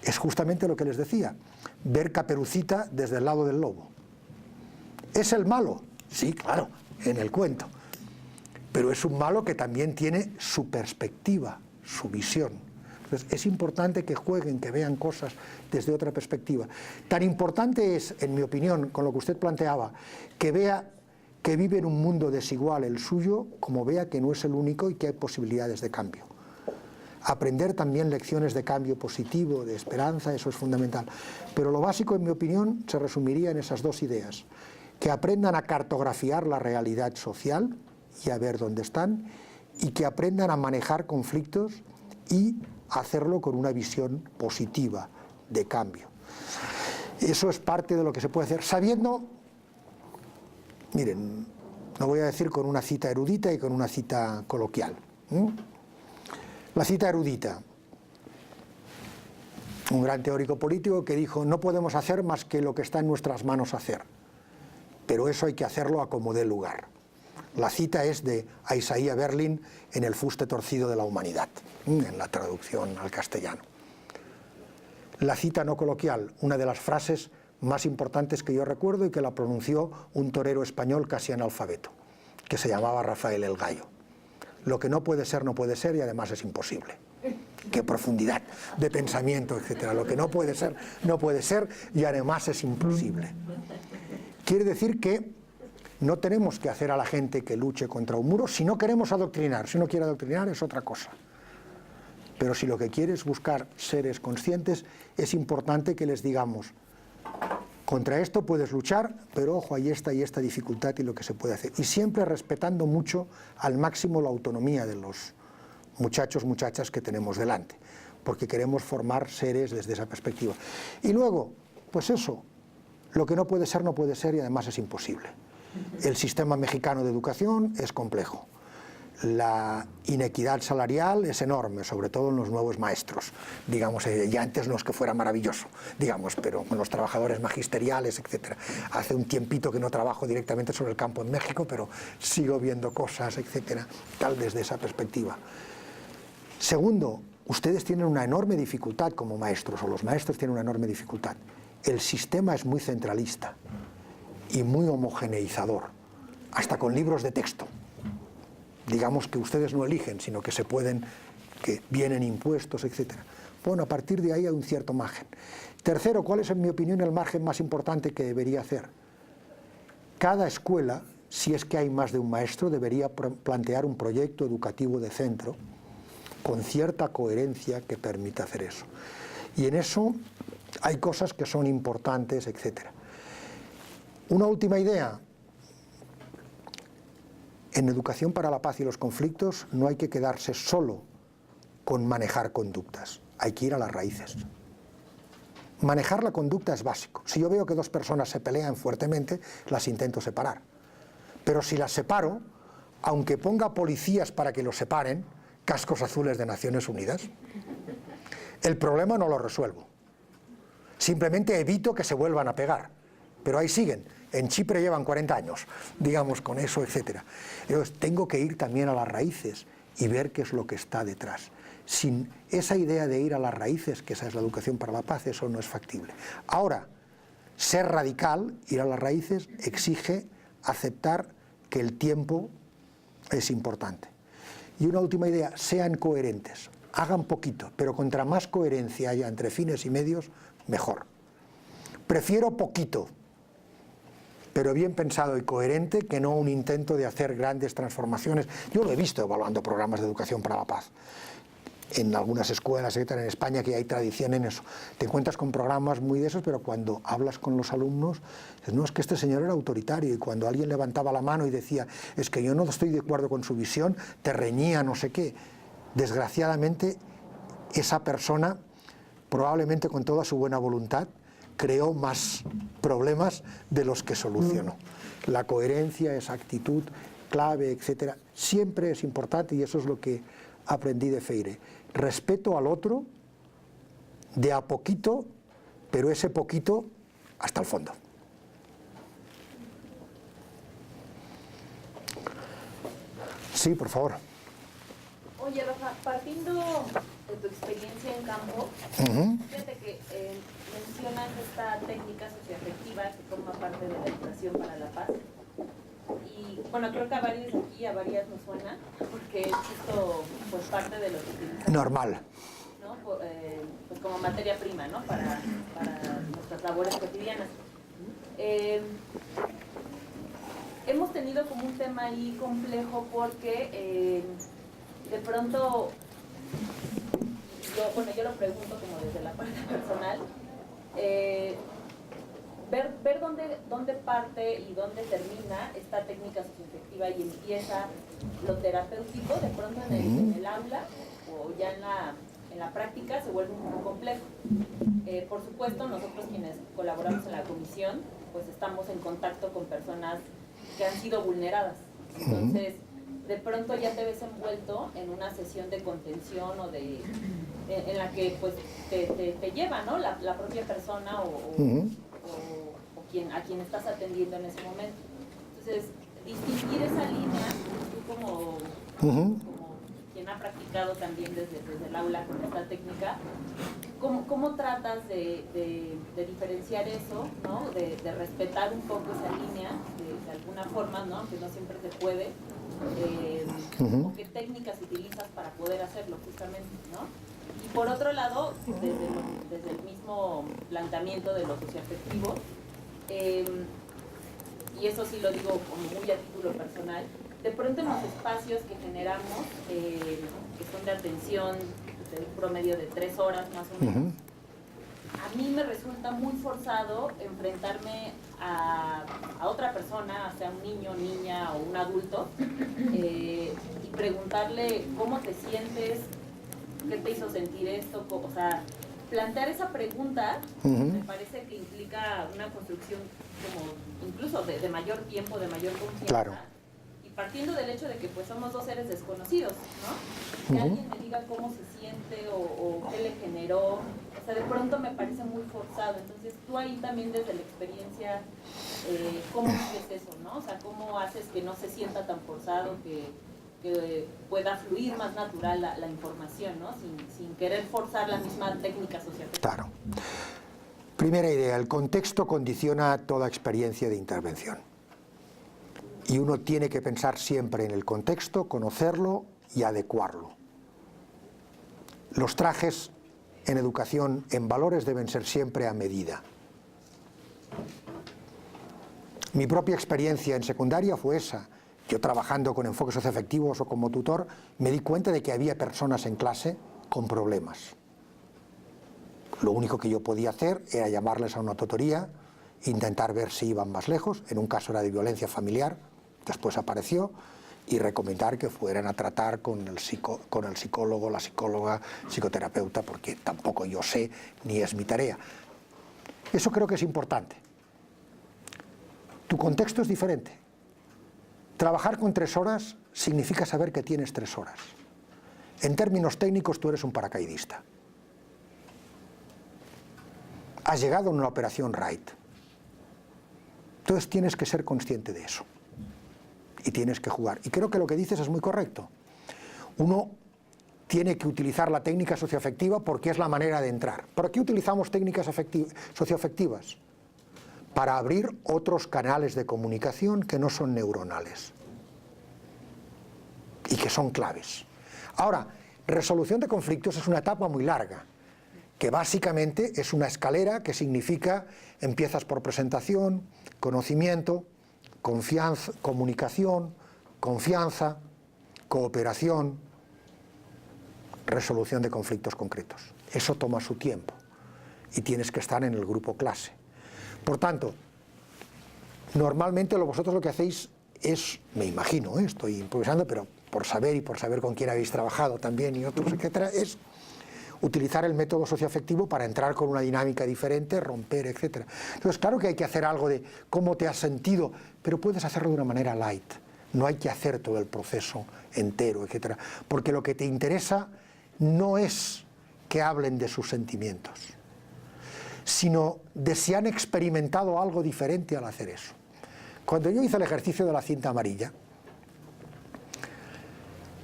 Es justamente lo que les decía, ver Caperucita desde el lado del lobo. ¿Es el malo? Sí, claro, en el cuento. Pero es un malo que también tiene su perspectiva, su visión. Entonces, es importante que jueguen, que vean cosas desde otra perspectiva. Tan importante es, en mi opinión, con lo que usted planteaba, que vea que vive en un mundo desigual el suyo, como vea que no es el único y que hay posibilidades de cambio. aprender también lecciones de cambio positivo, de esperanza, eso es fundamental. Pero lo básico, en mi opinión, se resumiría en esas dos ideas: que aprendan a cartografiar la realidad social y a ver dónde están, y que aprendan a manejar conflictos y hacerlo con una visión positiva de cambio. Eso es parte de lo que se puede hacer, sabiendo, miren, lo voy a decir con una cita erudita y con una cita coloquial. La cita erudita, un gran teórico político que dijo: no podemos hacer más que lo que está en nuestras manos hacer, pero eso hay que hacerlo a como dé lugar. La cita es de Isaiah Berlin en El fuste torcido de la humanidad, en la traducción al castellano. La cita no coloquial, una de las frases más importantes que yo recuerdo y que la pronunció un torero español casi analfabeto, que se llamaba Rafael el Gallo: lo que no puede ser y además es imposible. Qué profundidad de pensamiento, etcétera. Lo que no puede ser y además es imposible. Quiere decir que no tenemos que hacer a la gente que luche contra un muro si no queremos adoctrinar. Si uno quiere adoctrinar es otra cosa. Pero si lo que quiere es buscar seres conscientes, es importante que les digamos: contra esto puedes luchar, pero ojo, hay esta y esta dificultad y lo que se puede hacer. Y siempre respetando mucho al máximo la autonomía de los muchachos, muchachas que tenemos delante, porque queremos formar seres desde esa perspectiva. Y luego, pues eso, lo que no puede ser y además es imposible. El sistema mexicano de educación es complejo. La inequidad salarial es enorme, sobre todo en los nuevos maestros. Digamos, ya antes no es que fuera maravilloso, digamos, pero con los trabajadores magisteriales, etcétera. Hace un tiempito que no trabajo directamente sobre el campo en México, pero sigo viendo cosas, etcétera, tal desde esa perspectiva. Segundo, ustedes tienen una enorme dificultad como maestros, o los maestros tienen una enorme dificultad. El sistema es muy centralista y muy homogeneizador, hasta con libros de texto. Digamos que ustedes no eligen, sino que que vienen impuestos, etc. Bueno, a partir de ahí hay un cierto margen. Tercero, ¿cuál es, en mi opinión, el margen más importante que debería hacer? Cada escuela, si es que hay más de un maestro, debería plantear un proyecto educativo de centro con cierta coherencia que permita hacer eso. Y en eso hay cosas que son importantes, etc. Una última idea. En Educación para la Paz y los Conflictos no hay que quedarse solo con manejar conductas, hay que ir a las raíces. Manejar la conducta es básico. Si yo veo que dos personas se pelean fuertemente, las intento separar. Pero si las separo, aunque ponga policías para que los separen, cascos azules de Naciones Unidas, el problema no lo resuelvo. Simplemente evito que se vuelvan a pegar. Pero ahí siguen. En Chipre llevan 40 años, digamos, con eso, etcétera. Entonces, tengo que ir también a las raíces y ver qué es lo que está detrás. Sin esa idea de ir a las raíces, que esa es la educación para la paz, eso no es factible. Ahora, ser radical, ir a las raíces, exige aceptar que el tiempo es importante. Y una última idea, sean coherentes, hagan poquito, pero contra más coherencia haya entre fines y medios, mejor. Prefiero poquito, pero bien pensado y coherente, que no un intento de hacer grandes transformaciones. Yo lo he visto evaluando programas de educación para la paz en algunas escuelas, etcétera, en España, que hay tradición en eso. Te encuentras con programas muy de esos, pero cuando hablas con los alumnos, dices: no, es que este señor era autoritario, y cuando alguien levantaba la mano y decía: es que yo no estoy de acuerdo con su visión, te reñía, no sé qué. Desgraciadamente, esa persona, probablemente con toda su buena voluntad, creó más problemas de los que solucionó. La coherencia, esa actitud clave, etcétera, siempre es importante, y eso es lo que aprendí de Freire. Respeto al otro de a poquito, pero ese poquito hasta el fondo. Sí, por favor. Oye, Rafa, partiendo de tu experiencia en campo, fíjate que mencionas esta técnica socioafectiva que forma parte de la educación para la paz. Y bueno, creo que a varios aquí, a varias nos suena, porque es justo pues, parte de lo que utilizamos. Normal. ¿No? Pues como materia prima, ¿no? Para nuestras labores cotidianas. Hemos tenido como un tema ahí complejo porque de pronto yo lo pregunto como desde la parte personal, ver dónde parte y dónde termina esta técnica socioafectiva y empieza lo terapéutico, de pronto en el aula o ya en la práctica se vuelve un poco complejo. Por supuesto, nosotros quienes colaboramos en la comisión, pues estamos en contacto con personas que han sido vulneradas. Entonces, de pronto ya te ves envuelto en una sesión de contención o en la que pues te lleva, ¿no? La propia persona a quien estás atendiendo en ese momento. Entonces, distinguir esa línea, tú como quien ha practicado también desde el aula con esta técnica, ¿cómo tratas de diferenciar eso, ¿no? De respetar un poco esa línea de alguna forma, ¿no? Que no siempre se puede, o qué técnicas utilizas para poder hacerlo justamente, ¿no? Y por otro lado, desde el mismo planteamiento de lo socioafectivo, y eso sí lo digo como muy a título personal, de pronto en los espacios que generamos, que son de atención de un promedio de 3 horas más o menos, a mí me resulta muy forzado enfrentarme a otra persona, sea un niño, niña o un adulto, y preguntarle cómo te sientes, qué te hizo sentir esto, o sea, plantear esa pregunta me parece que implica una construcción como incluso de mayor tiempo, de mayor confianza. Claro. Y partiendo del hecho de que pues somos dos seres desconocidos, ¿no? Que alguien me diga cómo se siente o qué le generó, o sea, de pronto me parece muy forzado. Entonces tú ahí también desde la experiencia, ¿cómo haces eso, no? O sea, ¿cómo haces que no se sienta tan forzado, que pueda fluir más natural la información, ¿no? Sin querer forzar la misma técnica socioafectiva? Claro. Primera idea, el contexto condiciona toda experiencia de intervención. Y uno tiene que pensar siempre en el contexto, conocerlo y adecuarlo. Los trajes en educación, en valores, deben ser siempre a medida. Mi propia experiencia en secundaria fue esa. Yo trabajando con enfoques socioafectivos o como tutor, me di cuenta de que había personas en clase con problemas. Lo único que yo podía hacer era llamarles a una tutoría, intentar ver si iban más lejos, en un caso era de violencia familiar, después apareció, y recomendar que fueran a tratar con el psicólogo, la psicóloga, psicoterapeuta, porque tampoco yo sé ni es mi tarea. Eso creo que es importante. Tu contexto es diferente. Trabajar con 3 horas significa saber que tienes 3 horas. En términos técnicos, tú eres un paracaidista. Has llegado en una operación Wright. Entonces tienes que ser consciente de eso. Y tienes que jugar. Y creo que lo que dices es muy correcto. Uno tiene que utilizar la técnica socioafectiva porque es la manera de entrar. ¿Por qué utilizamos técnicas socioafectivas? Para abrir otros canales de comunicación que no son neuronales y que son claves. Ahora, resolución de conflictos es una etapa muy larga, que básicamente es una escalera que significa empiezas por presentación, conocimiento, confianza, comunicación, confianza, cooperación, resolución de conflictos concretos. Eso toma su tiempo y tienes que estar en el grupo clase. Por tanto, normalmente vosotros lo que hacéis es, me imagino, estoy improvisando, pero por saber con quién habéis trabajado también y otros, etcétera, es utilizar el método socioafectivo para entrar con una dinámica diferente, romper, etcétera. Entonces, claro que hay que hacer algo de cómo te has sentido, pero puedes hacerlo de una manera light. No hay que hacer todo el proceso entero, etcétera, porque lo que te interesa no es que hablen de sus sentimientos, sino de si han experimentado algo diferente al hacer eso. Cuando yo hice el ejercicio de la cinta amarilla,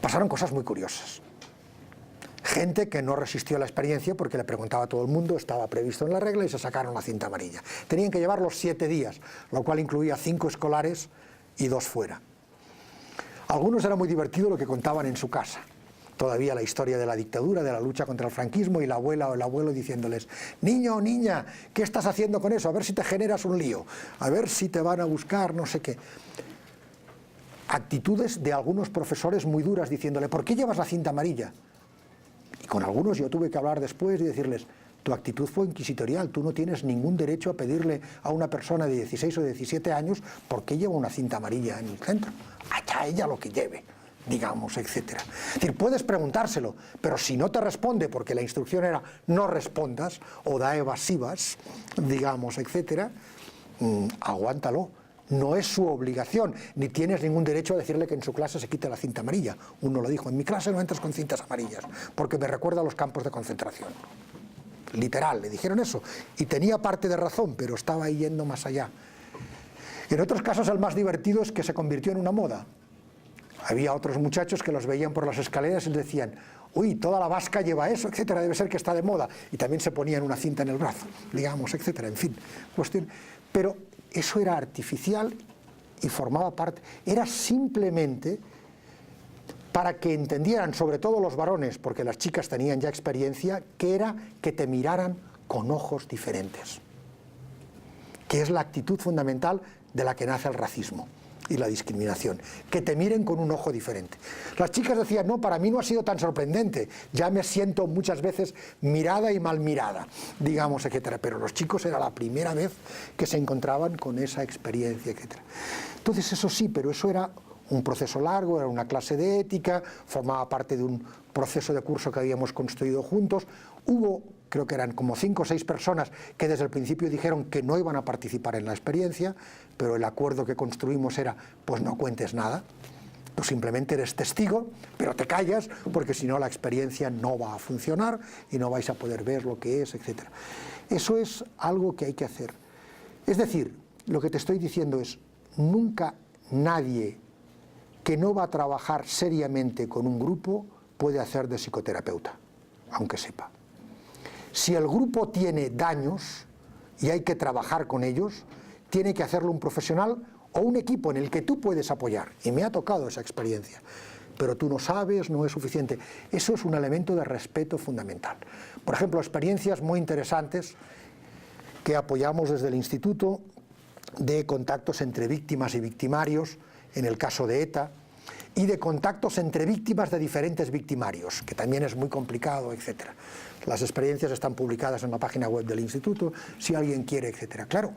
pasaron cosas muy curiosas. Gente que no resistió a la experiencia porque le preguntaba a todo el mundo, estaba previsto en la regla y se sacaron la cinta amarilla. Tenían que llevarlos 7 días, lo cual incluía 5 escolares y 2 fuera. Algunos era muy divertido lo que contaban en su casa. Todavía la historia de la dictadura, de la lucha contra el franquismo, y la abuela o el abuelo diciéndoles: niño o niña, ¿qué estás haciendo con eso? A ver si te generas un lío, a ver si te van a buscar, no sé qué. Actitudes de algunos profesores muy duras diciéndole: ¿por qué llevas la cinta amarilla? Y con algunos yo tuve que hablar después y decirles, tu actitud fue inquisitorial, tú no tienes ningún derecho a pedirle a una persona de 16 o 17 años por qué lleva una cinta amarilla en el centro. Allá ella lo que lleve, digamos, etcétera. Es decir, puedes preguntárselo, pero si no te responde, porque la instrucción era no respondas, o da evasivas, digamos, etcétera, aguántalo. No es su obligación, ni tienes ningún derecho a decirle que en su clase se quite la cinta amarilla. Uno lo dijo, en mi clase no entras con cintas amarillas, porque me recuerda a los campos de concentración. Literal, le dijeron eso, y tenía parte de razón, pero estaba ahí yendo más allá. En otros casos el más divertido es que se convirtió en una moda. Había otros muchachos que los veían por las escaleras y les decían, uy, toda la vasca lleva eso, etcétera, debe ser que está de moda, y también se ponían una cinta en el brazo, digamos, etcétera, en fin, cuestión. Pero eso era artificial y formaba parte, era simplemente para que entendieran, sobre todo los varones, porque las chicas tenían ya experiencia, que era que te miraran con ojos diferentes, que es la actitud fundamental de la que nace el racismo y la discriminación, que te miren con un ojo diferente. Las chicas decían, no, para mí no ha sido tan sorprendente, ya me siento muchas veces mirada y mal mirada, digamos, etcétera, pero los chicos era la primera vez que se encontraban con esa experiencia, etcétera. Entonces eso sí, pero eso era un proceso largo, era una clase de ética, formaba parte de un proceso de curso que habíamos construido juntos. Hubo, creo que eran como 5 o 6 personas que desde el principio dijeron que no iban a participar en la experiencia, pero el acuerdo que construimos era, pues no cuentes nada, tú simplemente eres testigo, pero te callas, porque si no la experiencia no va a funcionar y no vais a poder ver lo que es, etc. Eso es algo que hay que hacer. Es decir, lo que te estoy diciendo es, nunca nadie que no va a trabajar seriamente con un grupo puede hacer de psicoterapeuta, aunque sepa. Si el grupo tiene daños y hay que trabajar con ellos, tiene que hacerlo un profesional o un equipo en el que tú puedes apoyar. Y me ha tocado esa experiencia. Pero tú no sabes, no es suficiente. Eso es un elemento de respeto fundamental. Por ejemplo, experiencias muy interesantes que apoyamos desde el Instituto de contactos entre víctimas y victimarios, en el caso de ETA, y de contactos entre víctimas de diferentes victimarios, que también es muy complicado, etc. Las experiencias están publicadas en la página web del Instituto, si alguien quiere, etc. Claro,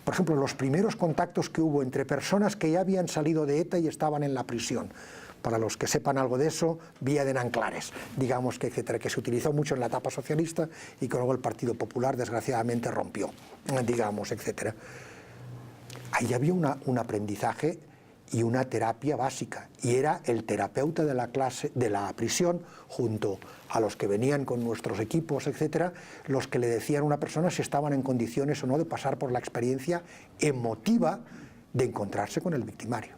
por ejemplo, los primeros contactos que hubo entre personas que ya habían salido de ETA y estaban en la prisión, para los que sepan algo de eso, vía de Nanclares, digamos que, etcétera, que se utilizó mucho en la etapa socialista y que luego el Partido Popular desgraciadamente rompió, digamos, etcétera. Ahí había un aprendizaje y una terapia básica, y era el terapeuta de la clase, de la prisión, junto a los que venían con nuestros equipos, etcétera, los que le decían a una persona si estaban en condiciones o no de pasar por la experiencia emotiva de encontrarse con el victimario.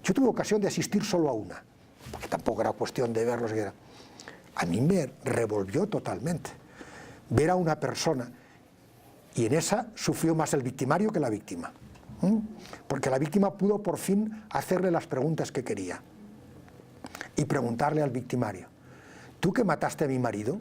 Yo tuve ocasión de asistir solo a una, porque tampoco era cuestión de verlos, a mí me revolvió totalmente ver a una persona, y en esa sufrió más el victimario que la víctima. Porque la víctima pudo por fin hacerle las preguntas que quería y preguntarle al victimario, ¿tú que mataste a mi marido?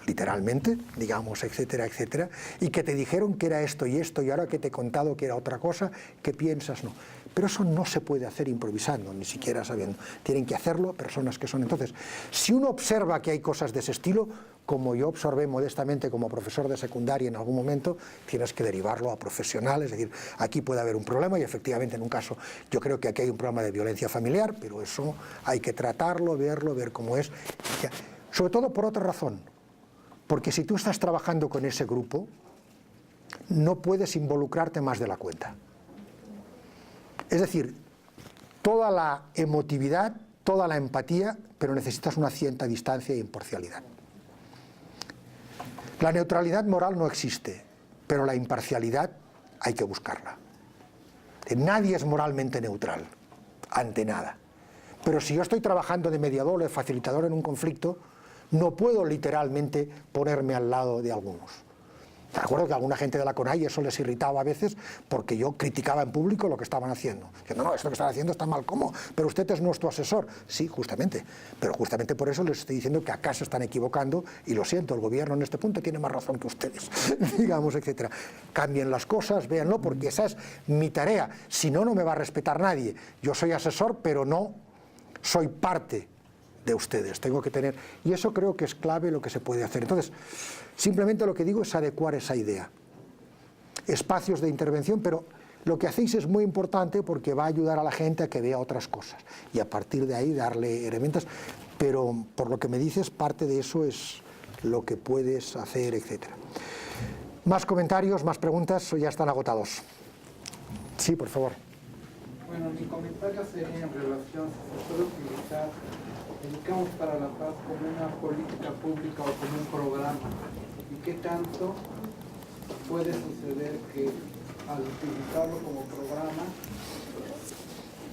Literalmente, digamos, etcétera, etcétera, y que te dijeron que era esto y esto, y ahora que te he contado que era otra cosa, ¿qué piensas? No. Pero eso no se puede hacer improvisando, ni siquiera sabiendo. Tienen que hacerlo personas que son. Entonces, si uno observa que hay cosas de ese estilo, como yo observé modestamente como profesor de secundaria en algún momento, tienes que derivarlo a profesionales, es decir, aquí puede haber un problema, y efectivamente en un caso, yo creo que aquí hay un problema de violencia familiar, pero eso hay que tratarlo, ver cómo es. Sobre todo por otra razón, porque si tú estás trabajando con ese grupo, no puedes involucrarte más de la cuenta. Es decir, toda la emotividad, toda la empatía, pero necesitas una cierta distancia e imparcialidad. La neutralidad moral no existe, pero la imparcialidad hay que buscarla. Nadie es moralmente neutral ante nada. Pero si yo estoy trabajando de mediador o de facilitador en un conflicto, no puedo literalmente ponerme al lado de algunos. Recuerdo que a alguna gente de la CONAI eso les irritaba a veces porque yo criticaba en público lo que estaban haciendo. Diciendo, no, esto que están haciendo está mal. ¿Cómo? Pero usted es nuestro asesor. Sí, justamente. Pero justamente por eso les estoy diciendo que acá se están equivocando y lo siento, el gobierno en este punto tiene más razón que ustedes, digamos, etcétera. Cambien las cosas, véanlo, porque esa es mi tarea. Si no, no me va a respetar nadie. Yo soy asesor, pero no soy parte de ustedes, tengo que tener, y eso creo que es clave lo que se puede hacer. Entonces, simplemente lo que digo es adecuar esa idea. Espacios de intervención, pero lo que hacéis es muy importante porque va a ayudar a la gente a que vea otras cosas y a partir de ahí darle herramientas, pero por lo que me dices, parte de eso es lo que puedes hacer, etc. Más comentarios, más preguntas, o ya están agotados. Sí, por favor. Bueno, mi comentario sería en relación si se puede utilizar Educamos para la Paz como una política pública o como un programa, y qué tanto puede suceder que al utilizarlo como programa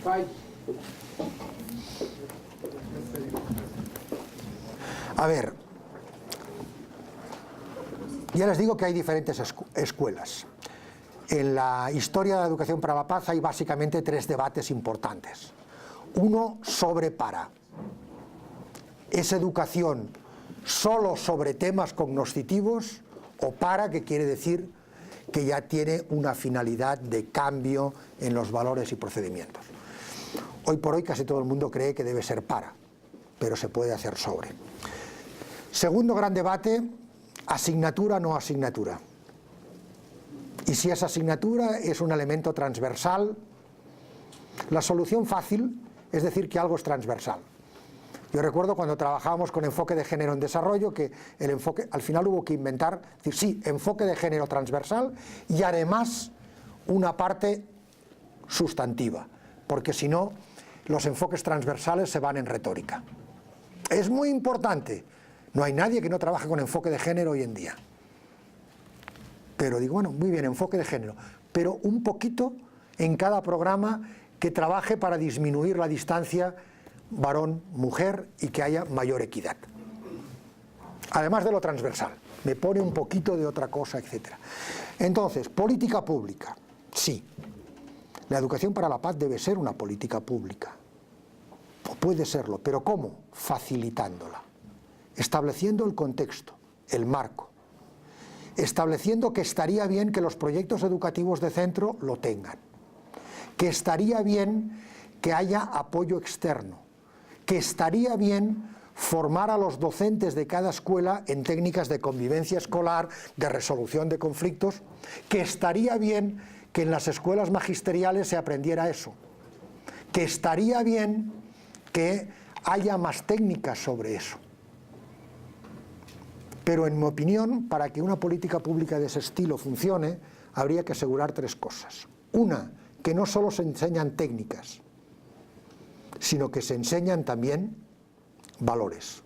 falle. A ver, ya les digo que hay diferentes escuelas. En la historia de la educación para la paz hay básicamente 3 debates importantes. Uno sobre para. ¿Es educación solo sobre temas cognoscitivos o para, que quiere decir que ya tiene una finalidad de cambio en los valores y procedimientos? Hoy por hoy casi todo el mundo cree que debe ser para, pero se puede hacer sobre. Segundo gran debate, asignatura no asignatura. Y si esa asignatura es un elemento transversal, la solución fácil es decir que algo es transversal. Yo recuerdo cuando trabajábamos con enfoque de género en desarrollo que el enfoque, al final hubo que inventar, decir, sí, enfoque de género transversal y además una parte sustantiva, porque si no, los enfoques transversales se van en retórica. Es muy importante, no hay nadie que no trabaje con enfoque de género hoy en día. Pero digo, bueno, muy bien, enfoque de género, pero un poquito en cada programa que trabaje para disminuir la distancia varón-mujer y que haya mayor equidad. Además de lo transversal, me pone un poquito de otra cosa, etc. Entonces, política pública, sí. La educación para la paz debe ser una política pública. O puede serlo, pero ¿cómo? Facilitándola. Estableciendo el contexto, el marco. Estableciendo que estaría bien que los proyectos educativos de centro lo tengan. Que estaría bien que haya apoyo externo. Que estaría bien formar a los docentes de cada escuela en técnicas de convivencia escolar, de resolución de conflictos, que estaría bien que en las escuelas magisteriales se aprendiera eso, que estaría bien que haya más técnicas sobre eso. Pero en mi opinión, para que una política pública de ese estilo funcione, habría que asegurar 3 cosas. Una, que no solo se enseñan técnicas, sino que se enseñan también valores.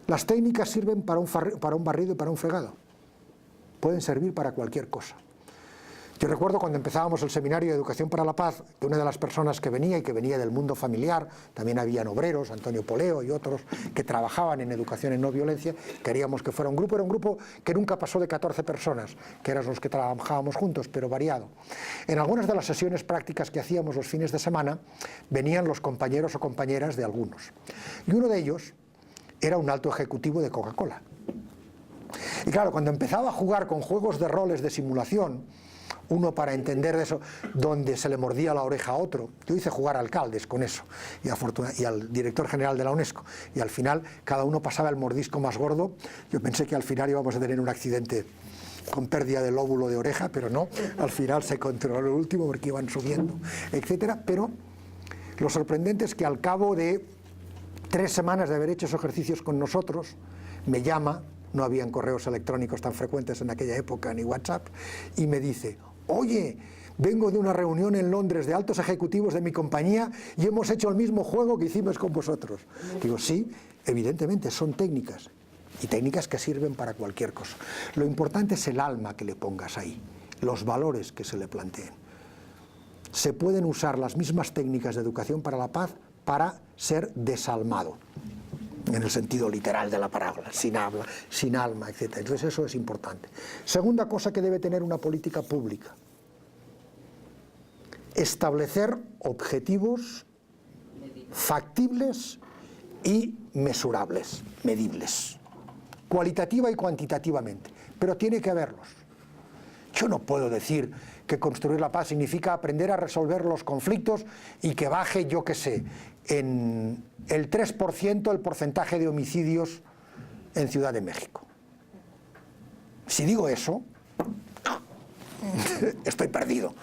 Las técnicas sirven para un barrido y para un fregado. Pueden servir para cualquier cosa. Yo recuerdo cuando empezábamos el seminario de Educación para la Paz, que una de las personas que venía, y que venía del mundo familiar, también habían obreros, Antonio Poleo y otros, que trabajaban en educación en no violencia, queríamos que fuera un grupo, era un grupo que nunca pasó de 14 personas, que eran los que trabajábamos juntos, pero variado. En algunas de las sesiones prácticas que hacíamos los fines de semana, venían los compañeros o compañeras de algunos. Y uno de ellos era un alto ejecutivo de Coca-Cola. Y claro, cuando empezaba a jugar con juegos de roles de simulación, uno para entender de eso, donde se le mordía la oreja a otro. Yo hice jugar a alcaldes con eso y al director general de la UNESCO, y al final cada uno pasaba el mordisco más gordo. Yo pensé que al final íbamos a tener un accidente con pérdida del lóbulo de oreja, pero no, al final se controló el último porque iban subiendo, etcétera. Pero lo sorprendente es que al cabo de 3 semanas de haber hecho esos ejercicios con nosotros, me llama, no habían correos electrónicos tan frecuentes en aquella época, ni WhatsApp, y me dice: oye, vengo de una reunión en Londres de altos ejecutivos de mi compañía y hemos hecho el mismo juego que hicimos con vosotros. Digo, sí, evidentemente son técnicas, y técnicas que sirven para cualquier cosa. Lo importante es el alma que le pongas ahí, los valores que se le planteen. Se pueden usar las mismas técnicas de educación para la paz para ser desalmado, en el sentido literal de la palabra, sin alma, etc. Entonces eso es importante. Segunda cosa que debe tener una política pública: establecer objetivos factibles y mesurables, medibles, cualitativa y cuantitativamente, pero tiene que haberlos. Yo no puedo decir que construir la paz significa aprender a resolver los conflictos y que baje, yo qué sé, en el 3% el porcentaje de homicidios en Ciudad de México. Si digo eso, estoy perdido,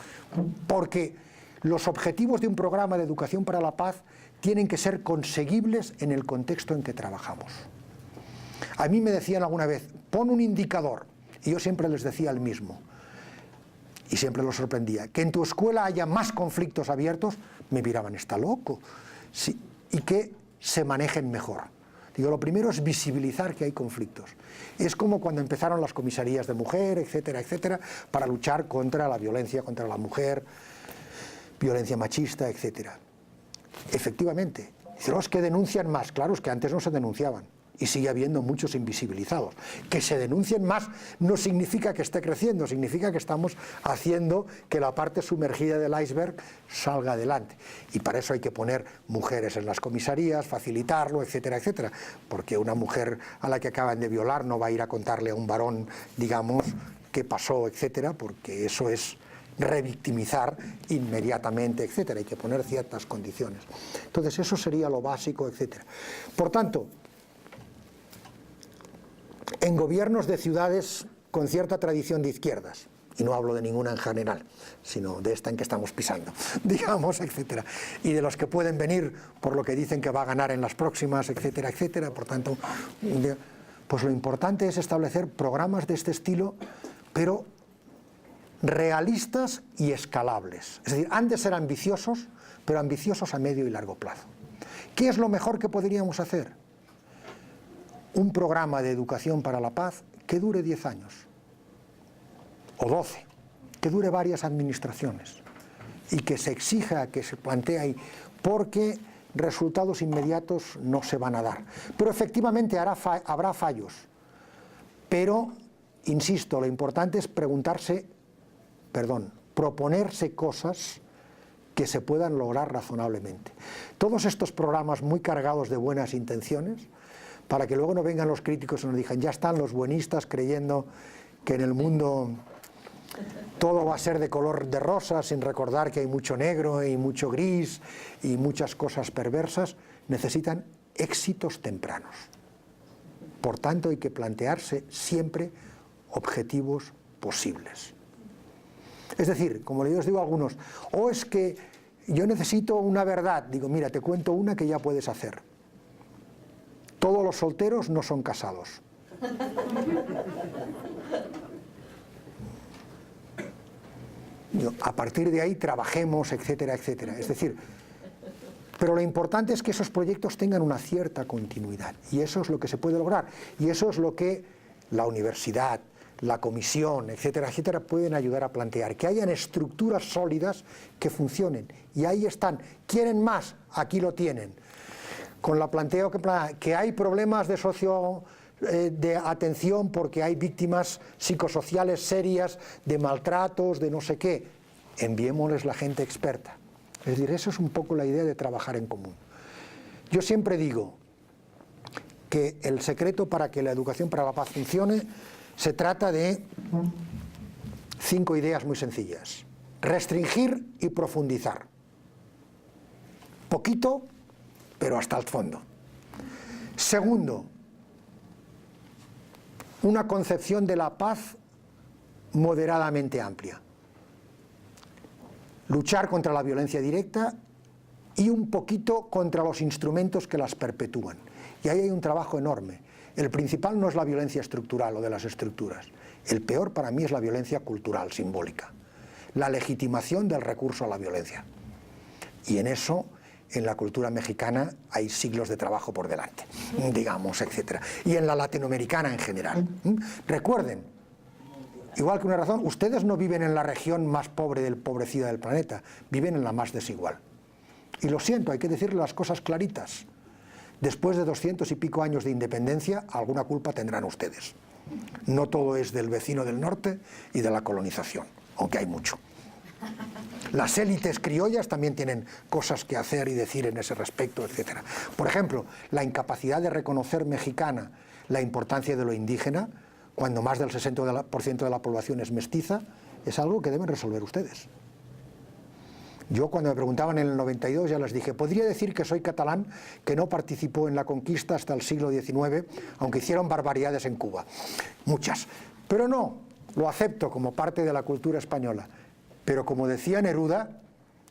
porque los objetivos de un programa de educación para la paz tienen que ser conseguibles en el contexto en que trabajamos. A mí me decían alguna vez, pon un indicador, y yo siempre les decía el mismo, y siempre los sorprendía, que en tu escuela haya más conflictos abiertos, me miraban, está loco, sí, y que se manejen mejor. Digo, lo primero es visibilizar que hay conflictos. Es como cuando empezaron las comisarías de mujer, etcétera, etcétera, para luchar contra la violencia contra la mujer, violencia machista, etcétera. Efectivamente, los que denuncian más, claro, es que antes no se denunciaban. Y sigue habiendo muchos invisibilizados. Que se denuncien más no significa que esté creciendo, significa que estamos haciendo que la parte sumergida del iceberg salga adelante. Y para eso hay que poner mujeres en las comisarías, facilitarlo, etcétera, etcétera. Porque una mujer a la que acaban de violar no va a ir a contarle a un varón, digamos, qué pasó, etcétera, porque eso es revictimizar inmediatamente, etcétera. Hay que poner ciertas condiciones. Entonces eso sería lo básico, etcétera. Por tanto, en gobiernos de ciudades con cierta tradición de izquierdas, y no hablo de ninguna en general, sino de esta en que estamos pisando, digamos, etcétera, y de los que pueden venir por lo que dicen que va a ganar en las próximas, etcétera, etcétera, por tanto, pues lo importante es establecer programas de este estilo, pero realistas y escalables. Es decir, han de ser ambiciosos, pero ambiciosos a medio y largo plazo. ¿Qué es lo mejor que podríamos hacer? Un programa de educación para la paz que dure 10 años, o 12, que dure varias administraciones, y que se exija, que se plantee ahí, porque resultados inmediatos no se van a dar. Pero efectivamente habrá fallos. Pero, insisto, lo importante es proponerse cosas que se puedan lograr razonablemente. Todos estos programas muy cargados de buenas intenciones, para que luego no vengan los críticos y nos digan, ya están los buenistas creyendo que en el mundo todo va a ser de color de rosa, sin recordar que hay mucho negro y mucho gris y muchas cosas perversas, necesitan éxitos tempranos. Por tanto, hay que plantearse siempre objetivos posibles. Es decir, como yo les digo a algunos, es que yo necesito una verdad. Digo, mira, te cuento una que ya puedes hacer. Todos los solteros no son casados. A partir de ahí trabajemos, etcétera, etcétera. Es decir, pero lo importante es que esos proyectos tengan una cierta continuidad. Y eso es lo que se puede lograr. Y eso es lo que la universidad, la comisión, etcétera, etcétera, pueden ayudar a plantear. Que hayan estructuras sólidas que funcionen. Y ahí están. ¿Quieren más? Aquí lo tienen. Con la planteo que hay problemas de atención porque hay víctimas psicosociales serias, de maltratos, de no sé qué. Enviémosles la gente experta. Es decir, eso es un poco la idea de trabajar en común. Yo siempre digo que el secreto para que la educación para la paz funcione se trata de 5 ideas muy sencillas. Restringir y profundizar. Poquito, pero hasta el fondo. Segundo, una concepción de la paz moderadamente amplia. Luchar contra la violencia directa y un poquito contra los instrumentos que las perpetúan. Y ahí hay un trabajo enorme. El principal no es la violencia estructural o de las estructuras. El peor para mí es la violencia cultural, simbólica. La legitimación del recurso a la violencia. Y en eso, en la cultura mexicana hay siglos de trabajo por delante, digamos, etcétera. Y en la latinoamericana en general. Recuerden, igual que una razón, ustedes no viven en la región más pobrecida del planeta, viven en la más desigual. Y lo siento, hay que decirle las cosas claritas. Después de 200 y pico años de independencia, alguna culpa tendrán ustedes. No todo es del vecino del norte y de la colonización, aunque hay mucho. Las élites criollas también tienen cosas que hacer y decir en ese respecto, etc. Por ejemplo, la incapacidad de reconocer mexicana la importancia de lo indígena, cuando más del 60% de la población es mestiza, es algo que deben resolver ustedes. Yo cuando me preguntaban en el 92 ya les dije, podría decir que soy catalán que no participó en la conquista hasta el siglo XIX, aunque hicieron barbaridades en Cuba, muchas. Pero no, lo acepto como parte de la cultura española. Pero como decía Neruda,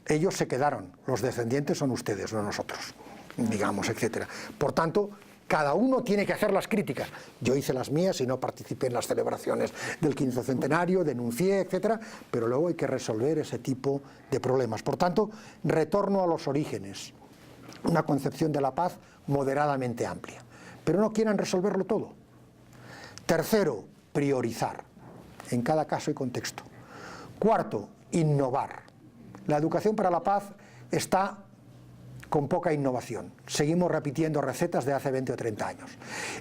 ellos se quedaron, los descendientes son ustedes, no nosotros, digamos, etc. Por tanto, cada uno tiene que hacer las críticas. Yo hice las mías y no participé en las celebraciones del 15º centenario, denuncié, etc. Pero luego hay que resolver ese tipo de problemas. Por tanto, retorno a los orígenes. Una concepción de la paz moderadamente amplia. Pero no quieran resolverlo todo. Tercero, priorizar, en cada caso y contexto. Cuarto, innovar. La educación para la paz está con poca innovación. Seguimos repitiendo recetas de hace 20 o 30 años.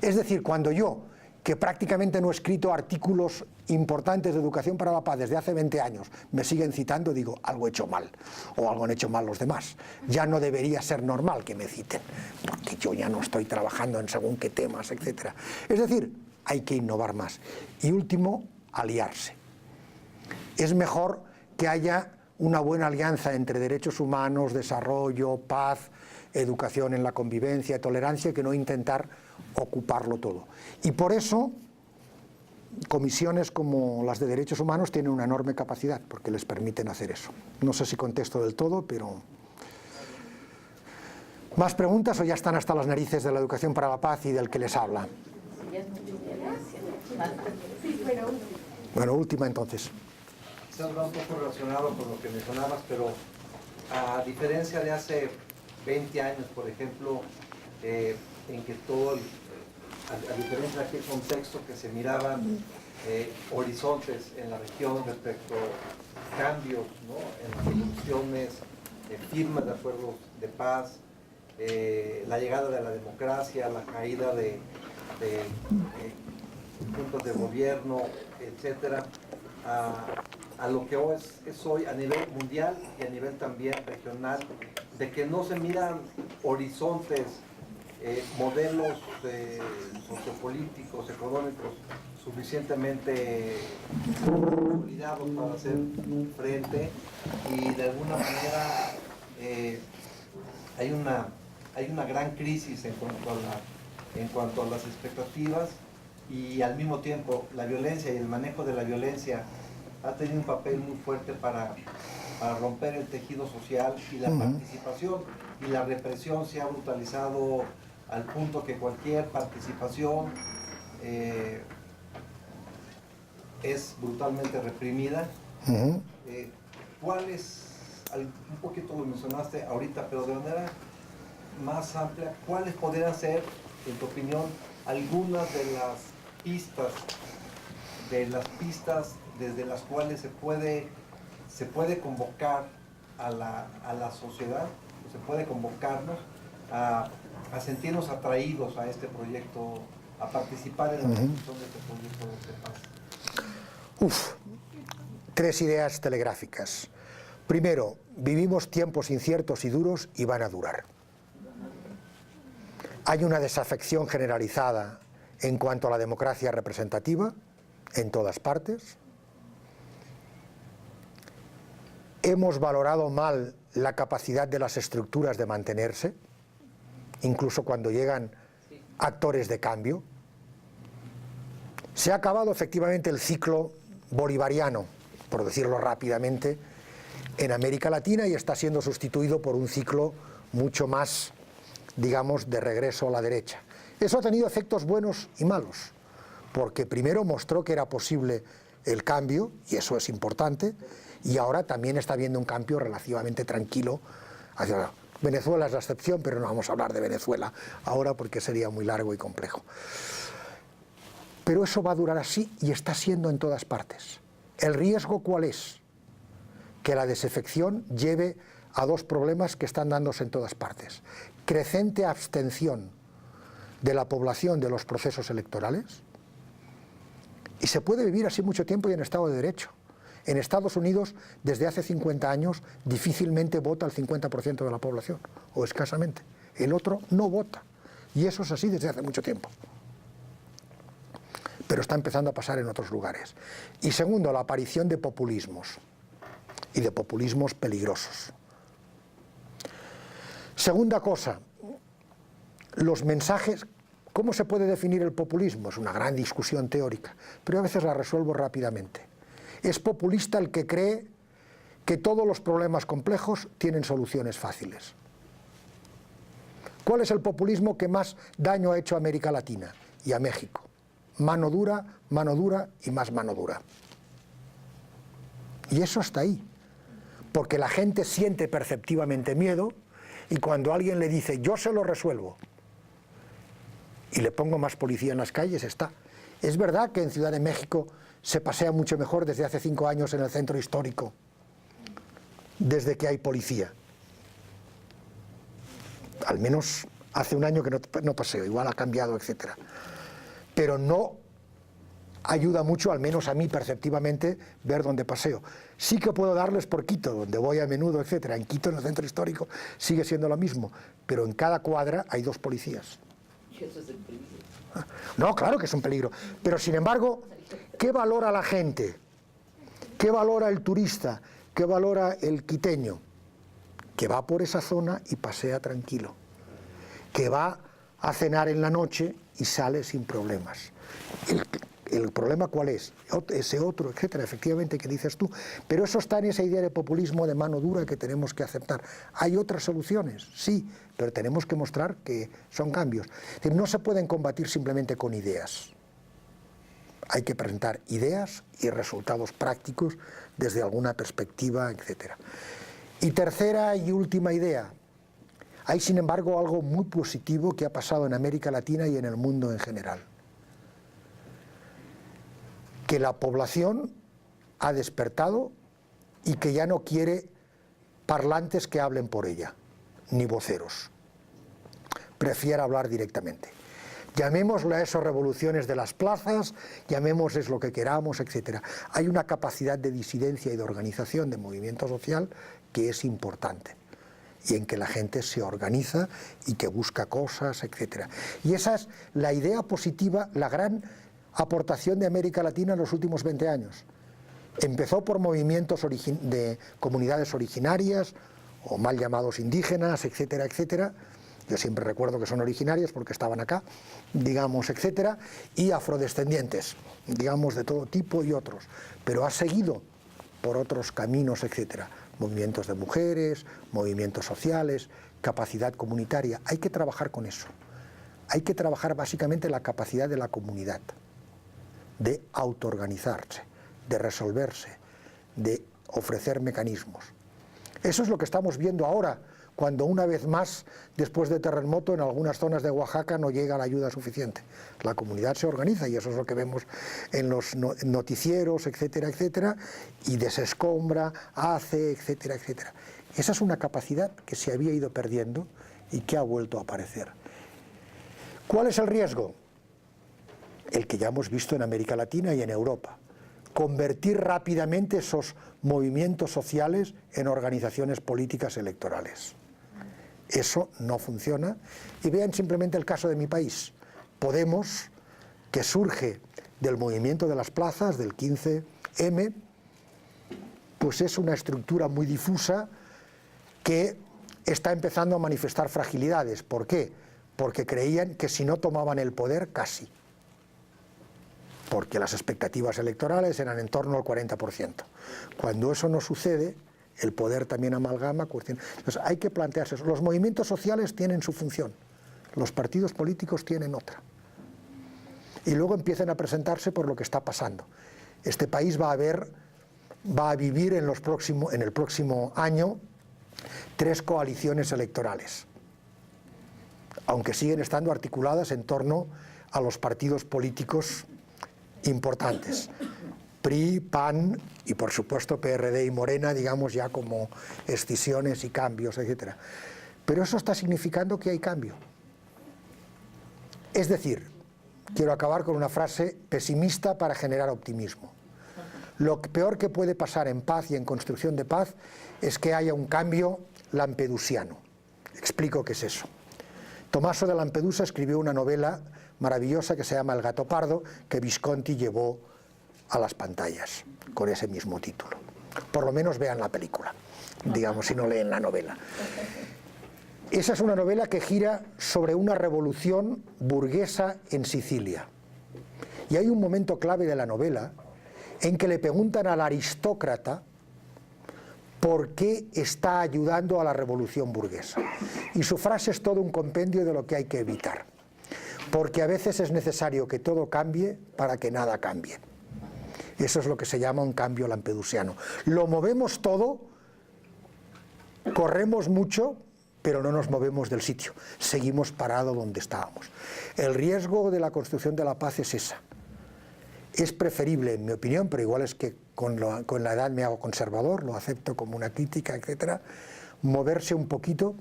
Es decir, cuando yo, que prácticamente no he escrito artículos importantes de educación para la paz desde hace 20 años, me siguen citando, digo, algo he hecho mal, o algo han hecho mal los demás. Ya no debería ser normal que me citen, porque yo ya no estoy trabajando en según qué temas, etc. Es decir, hay que innovar más. Y último, aliarse. Es mejor que haya una buena alianza entre derechos humanos, desarrollo, paz, educación en la convivencia, tolerancia, que no intentar ocuparlo todo. Y por eso, comisiones como las de derechos humanos tienen una enorme capacidad, porque les permiten hacer eso. No sé si contesto del todo, pero... ¿Más preguntas o ya están hasta las narices de la educación para la paz y del que les habla? Bueno, última entonces. Está un poco relacionado con lo que mencionabas, pero a diferencia de hace 20 años, por ejemplo, en que todo, a diferencia de aquel contexto que se miraban horizontes en la región respecto a cambios, ¿no?, en las soluciones, firmas de acuerdos de paz, la llegada de la democracia, la caída de puntos de gobierno, etcétera, a lo que hoy es hoy a nivel mundial y a nivel también regional, de que no se miran horizontes, modelos sociopolíticos, económicos suficientemente consolidados para hacer frente, y de alguna manera hay una gran crisis en cuanto a las expectativas, y al mismo tiempo la violencia y el manejo de la violencia ha tenido un papel muy fuerte para romper el tejido social y la participación, y la represión se ha brutalizado al punto que cualquier participación es brutalmente reprimida. ¿Cuál es, un poquito lo mencionaste ahorita, pero de manera más amplia, cuáles podrían ser, en tu opinión, algunas de las pistas desde las cuales se puede convocar a la sociedad, se puede convocarnos a sentirnos atraídos a este proyecto, a participar en la ejecución de este proyecto de paz? 3 ideas telegráficas. Primero, vivimos tiempos inciertos y duros y van a durar. Hay una desafección generalizada en cuanto a la democracia representativa en todas partes. Hemos valorado mal la capacidad de las estructuras de mantenerse, incluso cuando llegan actores de cambio. Se ha acabado efectivamente el ciclo bolivariano, por decirlo rápidamente, en América Latina, y está siendo sustituido por un ciclo mucho más, digamos, de regreso a la derecha. Eso ha tenido efectos buenos y malos, porque primero mostró que era posible el cambio, y eso es importante, y ahora también está habiendo un cambio relativamente tranquilo hacia Venezuela. Es la excepción, pero no vamos a hablar de Venezuela ahora porque sería muy largo y complejo. Pero eso va a durar así y está siendo en todas partes. ¿El riesgo cuál es? Que la desafección lleve a 2 problemas que están dándose en todas partes. Creciente abstención de la población de los procesos electorales, y se puede vivir así mucho tiempo y en Estado de Derecho. En Estados Unidos, desde hace 50 años, difícilmente vota el 50% de la población, o escasamente. El otro no vota, y eso es así desde hace mucho tiempo. pero está empezando a pasar en otros lugares. Y segundo, la aparición de populismos, y de populismos peligrosos. Segunda cosa, los mensajes. ¿Cómo se puede definir el populismo? Es una gran discusión teórica, pero a veces la resuelvo rápidamente. Es populista el que cree que todos los problemas complejos tienen soluciones fáciles. ¿Cuál es el populismo que más daño ha hecho a América Latina y a México? Mano dura y más mano dura. Y eso está ahí, porque la gente siente perceptivamente miedo y cuando alguien le dice yo se lo resuelvo y le pongo más policía en las calles, está. Es verdad que en Ciudad de México se pasea mucho mejor desde hace 5 años en el centro histórico, desde que hay policía. Al menos hace un año que no paseo, igual ha cambiado, etc. Pero no ayuda mucho, al menos a mí perceptivamente, ver dónde paseo. Sí que puedo darles por Quito, donde voy a menudo, etc. En Quito, en el centro histórico, sigue siendo lo mismo, pero en cada cuadra hay 2 policías. Eso es el peligro. No, claro que es un peligro, pero sin embargo, ¿qué valora la gente? ¿Qué valora el turista? ¿Qué valora el quiteño? Que va por esa zona y pasea tranquilo, que va a cenar en la noche y sale sin problemas. ¿El problema cuál es? Ese otro, etcétera, efectivamente, que dices tú. Pero eso está en esa idea de populismo de mano dura que tenemos que aceptar. ¿Hay otras soluciones? Sí, pero tenemos que mostrar que son cambios. Es decir, no se pueden combatir simplemente con ideas. Hay que presentar ideas y resultados prácticos desde alguna perspectiva, etcétera. Y tercera y última idea. Hay, sin embargo, algo muy positivo que ha pasado en América Latina y en el mundo en general. Que la población ha despertado y que ya no quiere parlantes que hablen por ella, ni voceros. Prefiere hablar directamente. Llamémosle a eso revoluciones de las plazas, llamémosles lo que queramos, etc. Hay una capacidad de disidencia y de organización de movimiento social que es importante, y en que la gente se organiza y que busca cosas, etc. Y esa es la idea positiva, la gran aportación de América Latina en los últimos 20 años. Empezó por movimientos de comunidades originarias, o mal llamados indígenas, etcétera, etcétera. Yo siempre recuerdo que son originarios porque estaban acá, digamos, etcétera, y afrodescendientes, digamos, de todo tipo y otros. Pero ha seguido por otros caminos, etcétera. Movimientos de mujeres, movimientos sociales, capacidad comunitaria. Hay que trabajar con eso. Hay que trabajar básicamente la capacidad de la comunidad de autoorganizarse, de resolverse, de ofrecer mecanismos. Eso es lo que estamos viendo ahora, cuando una vez más, después de terremoto, en algunas zonas de Oaxaca no llega la ayuda suficiente. La comunidad se organiza y eso es lo que vemos en los noticieros, etcétera, etcétera, y desescombra, hace, etcétera, etcétera. Esa es una capacidad que se había ido perdiendo y que ha vuelto a aparecer. ¿Cuál es el riesgo? El que ya hemos visto en América Latina y en Europa. Convertir rápidamente esos movimientos sociales en organizaciones políticas electorales. Eso no funciona. Y vean simplemente el caso de mi país. Podemos, que surge del movimiento de las plazas, del 15M, pues es una estructura muy difusa que está empezando a manifestar fragilidades. ¿Por qué? Porque creían que si no tomaban el poder, casi. Porque las expectativas electorales eran en torno al 40%. Cuando eso no sucede, el poder también amalgama cuestiones. Entonces hay que plantearse eso. Los movimientos sociales tienen su función, los partidos políticos tienen otra. Y luego empiezan a presentarse por lo que está pasando. Este país va a vivir en el próximo año 3 coaliciones electorales, aunque siguen estando articuladas en torno a los partidos políticos importantes, PRI, PAN y por supuesto PRD y Morena, digamos ya como escisiones y cambios, etc. Pero eso está significando que hay cambio. Es decir, quiero acabar con una frase pesimista para generar optimismo. Lo peor que puede pasar en paz y en construcción de paz es que haya un cambio lampedusiano. Explico qué es eso. Tommaso de Lampedusa escribió una novela maravillosa que se llama El gato pardo, que Visconti llevó a las pantallas con ese mismo título. Por lo menos vean la película, digamos, si no leen la novela. Esa es una novela que gira sobre una revolución burguesa en Sicilia. Y hay un momento clave de la novela en que le preguntan al aristócrata por qué está ayudando a la revolución burguesa. Y su frase es todo un compendio de lo que hay que evitar. Porque a veces es necesario que todo cambie para que nada cambie. Eso es lo que se llama un cambio lampedusiano. Lo movemos todo, corremos mucho, pero no nos movemos del sitio. Seguimos parados donde estábamos. El riesgo de la construcción de la paz es esa. Es preferible, en mi opinión, pero igual es que con la edad me hago conservador, lo acepto como una crítica, etcétera, moverse un poquito,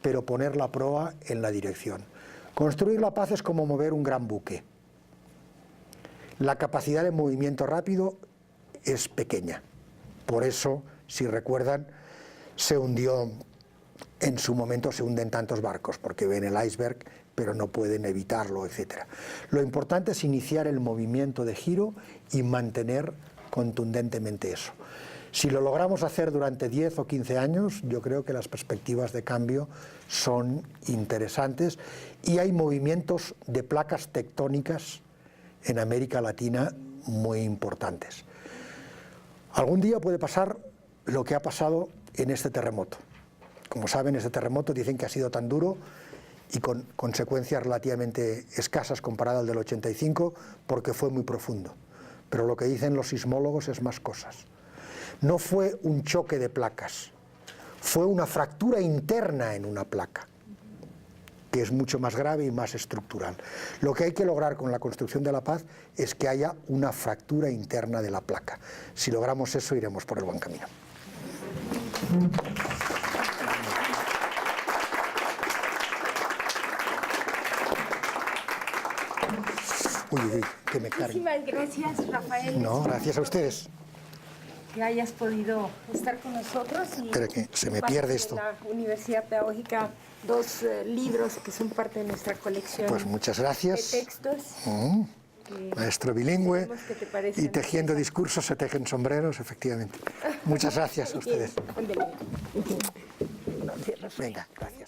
pero poner la proa en la dirección. Construir la paz es como mover un gran buque. La capacidad de movimiento rápido es pequeña. Por eso, si recuerdan, se hundió, en su momento se hunden tantos barcos, porque ven el iceberg, pero no pueden evitarlo, etc. Lo importante es iniciar el movimiento de giro y mantener contundentemente eso. Si lo logramos hacer durante 10 o 15 años, yo creo que las perspectivas de cambio son interesantes y hay movimientos de placas tectónicas en América Latina muy importantes. Algún día puede pasar lo que ha pasado en este terremoto. Como saben, este terremoto dicen que ha sido tan duro y con consecuencias relativamente escasas comparado al del 85, porque fue muy profundo. Pero lo que dicen los sismólogos es más cosas. No fue un choque de placas, fue una fractura interna en una placa, que es mucho más grave y más estructural. Lo que hay que lograr con la construcción de la paz es que haya una fractura interna de la placa. Si logramos eso, iremos por el buen camino. Uy, que me cargue. Muchísimas gracias, Rafael. No, gracias a ustedes. Que hayas podido estar con nosotros. Y espera que se me pierde esto. La Universidad Pedagógica, 2 libros que son parte de nuestra colección. Pues muchas gracias. De textos. Maestro bilingüe. Y tejiendo interesante. discursos se tejen sombreros, efectivamente. Muchas gracias a ustedes. Bien. Venga, gracias.